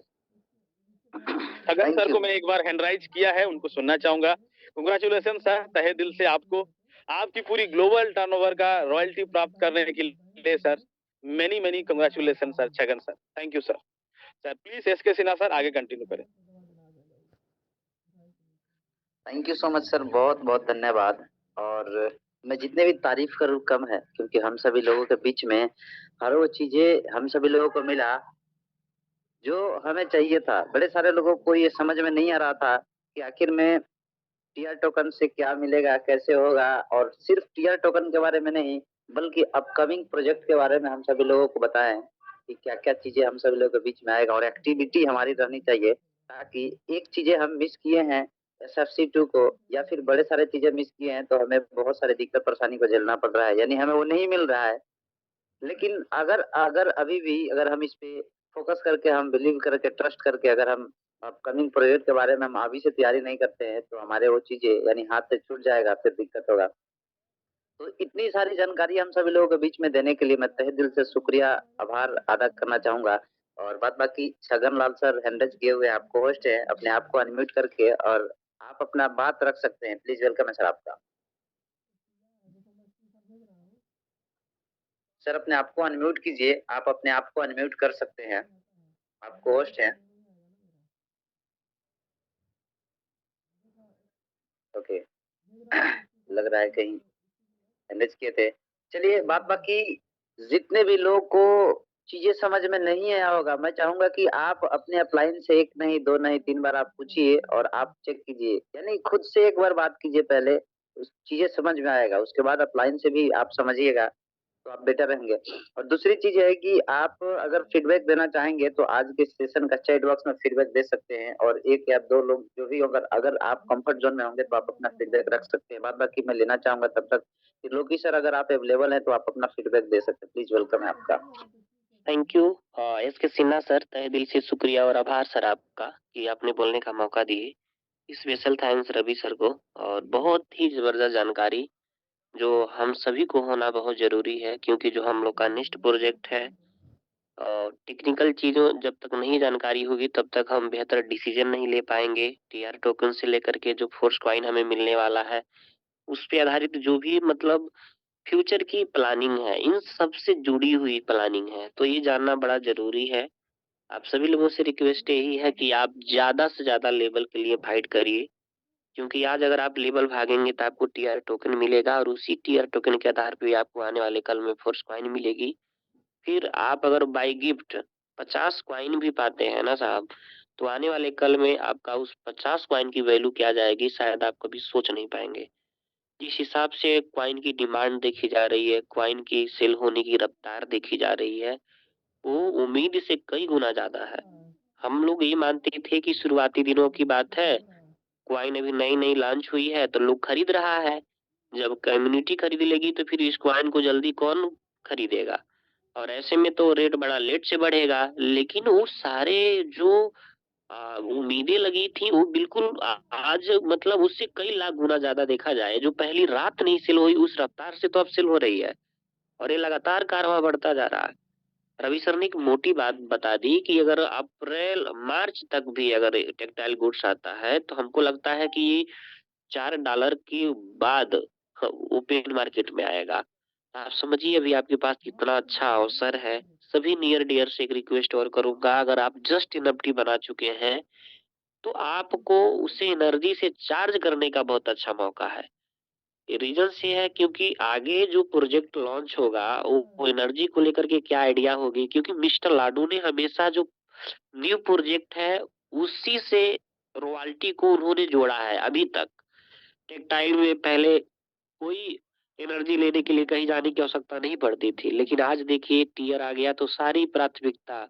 Speaker 1: Chhagan
Speaker 2: thank
Speaker 1: sir
Speaker 2: you.
Speaker 1: को मैं एक बार हैंड राइज किया है, उनको सुनना चाहूँगा। कांग्रेचुलेशन सर, तहे दिल से आपको, आपकी पूरी ग्लोबल टर्नओवर का रॉयल्टी प्राप्त करने के लिए sir, many congratulation sir, Chhagan sir. Thank you sir. Sir please SK Sinha sir आगे कंटिन्यू करें।
Speaker 2: Thank you so much sir, बहुत-बहुत धन्यवाद। और मैं जितने भी तारीफ करूँ कम है, क्योंकि हम सभी लोगों के बीच में हर वो चीज़ें हम सभी लोगों को मिला, जो हमें चाहिए था। बड़े सारे लोगों को ये समझ में नहीं आ रहा था कि आखिर में टीआर टोकन से क्या मिलेगा, कैसे होगा, और सिर्फ टीआर टोकन के बारे में नहीं, बल्कि अपकमिंग प्रोजेक्ट के बारे में हम सभी लोगों को बताएं कि क्या-क्या चीज़ें हम सभी लोगों के बीच में आएगा और एक्टिविटी हमारी रहनी चाहिए, ताकि एक चीज़ें हम मिस किए हैं एसएफसी 2 को, या फिर बड़े सारे चीज़ें मिस किए हैं तो हमें बहुत सारी दिक्कत परेशानी को झेलना पड़ रहा है, यानी हमें वो नहीं मिल रहा है। लेकिन अगर अगर अभी भी अगर हम इस पे फोकस करके, हम बिलीव करके, ट्रस्ट करके, अगर हम अपकमिंग प्रोजेक्ट के बारे में हम अभी से तैयारी नहीं करते हैं, तो हमारे वो चीज़ें यानी हाथ से छूट जाएगा, फिर दिक्कत होगा। तो इतनी सारी जानकारी हम सभी लोगों के बीच में देने के लिए मैं तहे दिल से शुक्रिया, आभार अदा करना चाहूँगा। और बात बाकी छगन लाल सर हैंड रेज़ किए हुए आपको होस्ट हैं, अपने आप को अनम्यूट करके और आप अपना बात रख सकते हैं। प्लीज़ वेलकम है सर आपका। सर अपने आप को अनम्यूट कीजिए, आप अपने आप को अनम्यूट कर सकते हैं। आप होस्ट हैं। ओके। लग रहा है कहीं मैनेज किए थे। चलिए बात बाकी जितने भी लोगों को चीज़ें समझ में नहीं आया होगा, मैं चाहूँगा कि आप अपने अपलाइन से 1 नहीं, 2 नहीं, 3 बार आप पूछिए और आप चेक कीजिए। यानी खुद से एक बार बात कीजिए पहले, उस चीज़ें समझ में आएगा। उसके बाद अपलाइन से भी आप समझिएगा, तो आप बेटर रहेंगे। और दूसरी चीज़ है कि आप अगर फीडबैक देना चाहेंगे तो आज के सेशन का चैट बॉक्स में फीडबैक दे सकते हैं, और 1 या 2 लोग जो भी, अगर अगर आप कंफर्ट ज़ोन में होंगे तो आप अपना फीडबैक रख सकते हैं। बाद बाकी मैं लेना चाहूँगा तब तक कि लोकी सर अगर आप अवेलेबल हैं तो आप अपना फीडबैक दे सकते हैं। प्लीज़ वेलकम है आपका।
Speaker 3: Thank you SK Sinha sir, तहे दिल से शुक्रिया और आभार सर आपका कि आपने बोलने का मौका दिए। स्पेशल थैंक्स रवि सर को, और बहुत ही ज़बरदस्त जानकारी जो हम सभी को होना बहुत ज़रूरी है, क्योंकि जो हम लोग का नेक्स्ट प्रोजेक्ट है, टेक्निकल चीज़ों जब तक नहीं जानकारी होगी तब तक हम बेहतर डिसीजन नहीं ले पाएँगे। टीआर टोकन से लेकर के जो फोर्स कॉइन हमें मिलने वाला है, उस पे आधारित जो भी मतलब फ्यूचर की प्लानिंग है, इन सब से जुड़ी हुई प्लानिंग है, तो ये जानना बड़ा ज़रूरी है। आप सभी लोगों से रिक्वेस्ट यही है कि आप ज़्यादा से ज़्यादा लेवल के लिए फाइट करिए, क्योंकि आज अगर आप लेवल भागेंगे तो आपको टीआर टोकन मिलेगा, और उसी टीआर टोकन के आधार पे आपको आने वाले कल में फोर्स कॉइन मिलेगी। फिर आप अगर बाय गिफ्ट 50 कॉइन भी पाते हैं ना साहब, तो आने वाले कल में आपका उस 50 कॉइन की वैल्यू क्या जाएगी, शायद आप कभी सोच नहीं पाएँगे। जिस हिसाब से कॉइन की डिमांड देखी जा रही है, कॉइन की सेल होने की रफ्तार देखी जा रही है, वो उम्मीद से कई गुना ज़्यादा है। हम लोग ये मानते थे कि शुरुआती दिनों की बात है, कॉइन अभी नई-नई लॉन्च हुई है तो लोग खरीद रहा है। जब कम्युनिटी खरीद लेगी तो फिर इस कॉइन को जल्दी कौन खरीदेगा? और ऐसे में तो रेट बड़ा लेट से बढ़ेगा। लेकिन वो सारे जो उम्मीदें लगी थी वो बिल्कुल आज मतलब उससे कई लाख गुना ज़्यादा देखा जाए, जो पहली रात नहीं सेल हुई उस रफ्तार से तो अब सेल हो रही है, और ये लगातार कारवां बढ़ता जा रहा है। रवि सर ने एक मोटी बात बता दी कि अगर अप्रैल मार्च तक भी अगर टेक्सटाइल गुड्स आता है तो हमको लगता है कि ये $4 के बाद ओपन मार्केट में आएगा। आप समझिए अभी आपके पास कितना अच्छा अवसर है। सभी नियर डियर से एक रिक्वेस्ट और करूंगा, अगर आप जस्ट एनएफटी बना चुके हैं तो आपको उसे एनर्जी से चार्ज करने का बहुत अच्छा मौका है। रीजन ये है क्योंकि आगे जो प्रोजेक्ट लॉन्च होगा वो एनर्जी को लेकर के क्या आइडिया होगी, क्योंकि मिस्टर लाडू ने हमेशा जो न्यू प्रोजेक्ट है उसी से रॉयल्टी को उन्होंने जोड़ा है अभी तक। टेक्सटाइल में पहले कोई एनर्जी लेने के लिए कहीं जाने की आवश्यकता नहीं पड़ती थी, लेकिन आज देखिए टीयर आ गया तो सारी प्राथमिकता,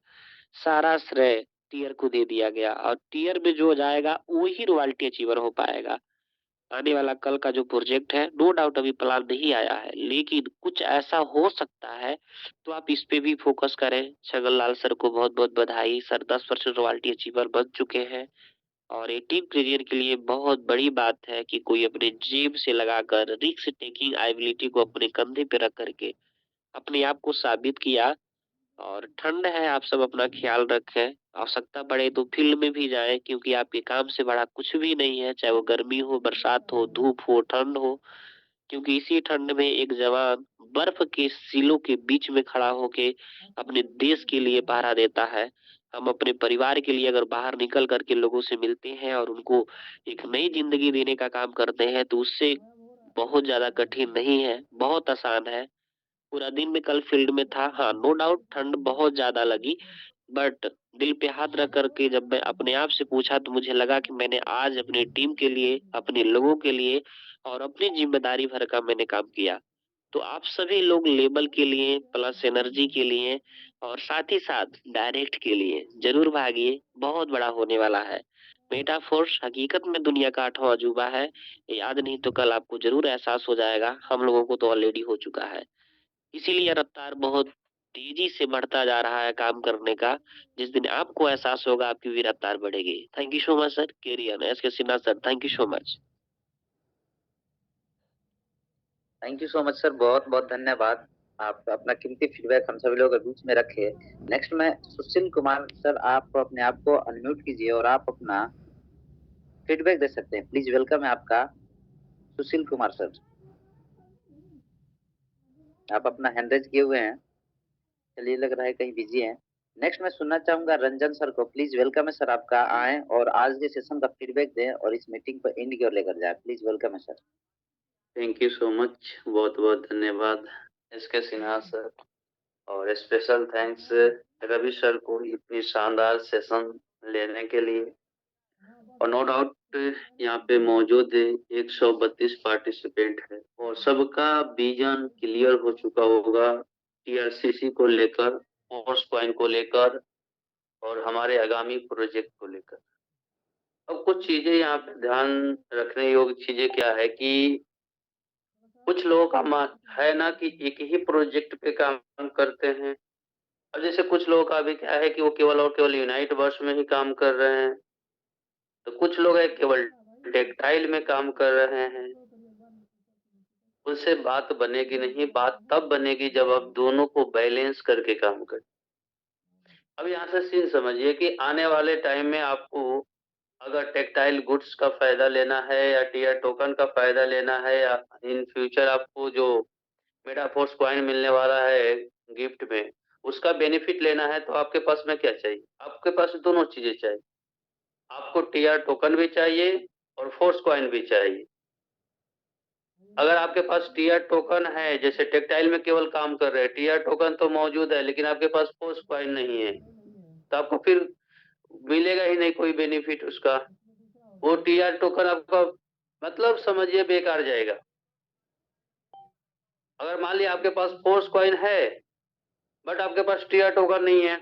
Speaker 3: सारा श्रेय टीयर को दे दिया गया और टीयर में जो जाएगा वो ही रॉयल्टी अचीवर हो पाएगा। आने वाला कल का जो प्रोजेक्ट है, नो डाउट अभी प्लान नहीं आया है, लेकिन कुछ ऐसा हो सकता है, तो आप इस पे भी फोकस करें। छगन लाल सर को बहुत-बहुत बधाई, सर 10% रॉयल्टी अचीवर बन चुके हैं और 18 करियर के लिए बहुत बड़ी बात है कि कोई अपने जेब से लगाकर रिस्क टेकिंग एबिलिटी को अपने कंधे पे रख करके अपने आप को साबित किया। और ठंड है, आप सब अपना ख्याल रखें, आवश्यकता पड़े तो फील्ड में भी जाएं, क्योंकि आपके काम से बड़ा कुछ भी नहीं है, चाहे वो गर्मी हो, बरसात हो, धूप हो, ठंड हो। क्योंकि इसी ठंड में एक जवान बर्फ के सीलों के बीच में खड़ा होके अपने देश के लिए पहरा देता है। हम अपने परिवार के लिए अगर बाहर निकल करके लोगों से मिलते हैं और उनको एक नई जिंदगी देने का काम करते हैं, तो उससे बहुत ज्यादा कठिन नहीं है, बहुत आसान है। पूरा दिन में कल फील्ड में था, हाँ नो डाउट ठंड बहुत ज्यादा लगी, बट दिल पे हाथ रख करके जब मैं अपने आप से पूछा तो मुझे लगा कि मैंने आज अपनी टीम के लिए, अपने लोगों के लिए और अपनी जिम्मेदारी भर का मैंने काम किया। तो आप सभी लोग लेबल के लिए प्लस एनर्जी के लिए और साथ ही साथ डायरेक्ट के लिए जरूर भागिए, बहुत बड़ा होने वाला है। मेटाफोर्स हकीकत में दुनिया का 8वां अजूबा है, ये आज नहीं तो कल आपको जरूर एहसास हो जाएगा, हम लोगों को तो ऑलरेडी हो चुका है। इसीलिए रफ्तार बहुत तेजी से बढ़ता जा रहा है काम करने का। जिस दिन आपको एहसास होगा आपकी भी रफ्तार बढ़ेगी। Thank you so much sir. Carry on S K Sinha sir, thank you so much.
Speaker 2: Thank you so much sir, बहुत बहुत धन्यवाद। आप अपना कीमती फीडबैक हम सभी लोगों के बीच में रखे। नेक्स्ट में सुशील कुमार सर, आप अपने आप को अनम्यूट कीजिए और आप अपना फीडबैक दे सकते हैं। प्लीज वेलकम है आपका सुशील कुमार सर। आप अपना हैंड रेज किए हुए हैं, चलिए लग रहा है कहीं बिजी हैं। नेक्स्ट मैं सुनना चाहूंगा रंजन सर को। प्लीज वेलकम है सर आपका, आए और आज के सेशन का फीडबैक दें और इस मीटिंग को एंड की ओर लेकर जाए। प्लीज वेलकम है sir.
Speaker 4: Thank you so much, बहुत बहुत धन्यवाद एस के सिन्हा सर, और स्पेशल थैंक्स रवि सर को इतनी शानदार सेशन लेने के लिए। और नो डाउट यहाँ पे मौजूद 132 पार्टिसिपेंट है और सबका विजन क्लियर हो चुका होगा टीआरसीसी को लेकर, फोर्स पॉइंट को लेकर और हमारे आगामी प्रोजेक्ट को लेकर। अब कुछ चीजें यहाँ पे ध्यान रखने योग्य चीजें क्या है कि कुछ लोगों का है ना कि एक ही प्रोजेक्ट पे काम करते हैं। अब जैसे कुछ लोगों का भी क्या है कि वो केवल और केवल यूनाइट वर्ष में ही काम कर रहे हैं, तो कुछ लोग है केवल टेक्सटाइल में काम कर रहे हैं। उससे बात बनेगी नहीं, बात तब बनेगी जब आप दोनों को बैलेंस करके काम करें। अब यहाँ से सीन समझिए कि आने वाले टाइम में आपको अगर टेक्सटाइल गुड्स का फायदा लेना है या टीआर टोकन का फायदा लेना है या इन फ्यूचर आपको जो मेटाफोर्स कॉइन मिलने वाला है गिफ्ट में, उसका बेनिफिट लेना है, तो आपके पास में क्या चाहिए? आपके पास दोनों चीजें चाहिए। आपको टीआर टोकन भी चाहिए और फोर्स कॉइन भी चाहिए। अगर आपके पास टीआर टोकन है, जैसे टेक्सटाइल में केवल काम कर रहे हैं, टीआर टोकन तो मौजूद है लेकिन आपके पास फोर्स कॉइन नहीं है, तो आपको फिर मिलेगा ही नहीं कोई बेनिफिट उसका। वो टीआर टोकन आपका मतलब समझिए बेकार जाएगा। अगर मान लिया आपके पास फोर्स कॉइन है बट आपके पास टीआर टोकन नहीं है,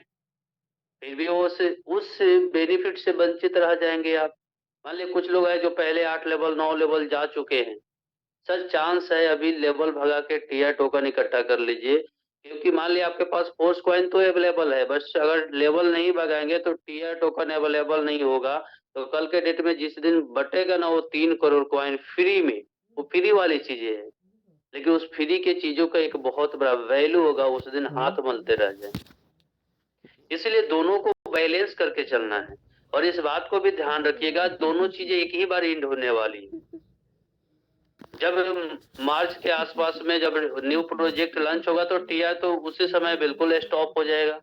Speaker 4: फिर भी वो उस बेनिफिट से वंचित रह जाएंगे आप। मान लीजिए कुछ लोग हैं जो पहले 8 लेवल 9 लेवल जा चुके हैं, सर चांस है अभी लेवल भगा के टीआर टोकन इकट्ठा कर लीजिए, क्योंकि मान लिया आपके पास फोर्स कॉइन तो अवेलेबल है, बस अगर लेवल नहीं भगाएंगे तो टीआर टोकन अवेलेबल नहीं होगा। तो कल के डेट में जिस दिन बटेगा ना वो 3 करोड़ कॉइन फ्री में, वो फ्री वाली चीजें है, लेकिन उस फ्री के चीजों का एक बहुत बड़ा वैल्यू होगा, उस दिन हाथ मलते रह जाए। इसलिए दोनों को बैलेंस करके चलना है और इस बात को भी ध्यान रखिएगा दोनों चीजें एक ही बार एंड होने वाली है। जब मार्च के आसपास में जब न्यू प्रोजेक्ट लॉन्च होगा तो टीआर तो उसी समय बिल्कुल स्टॉप हो जाएगा।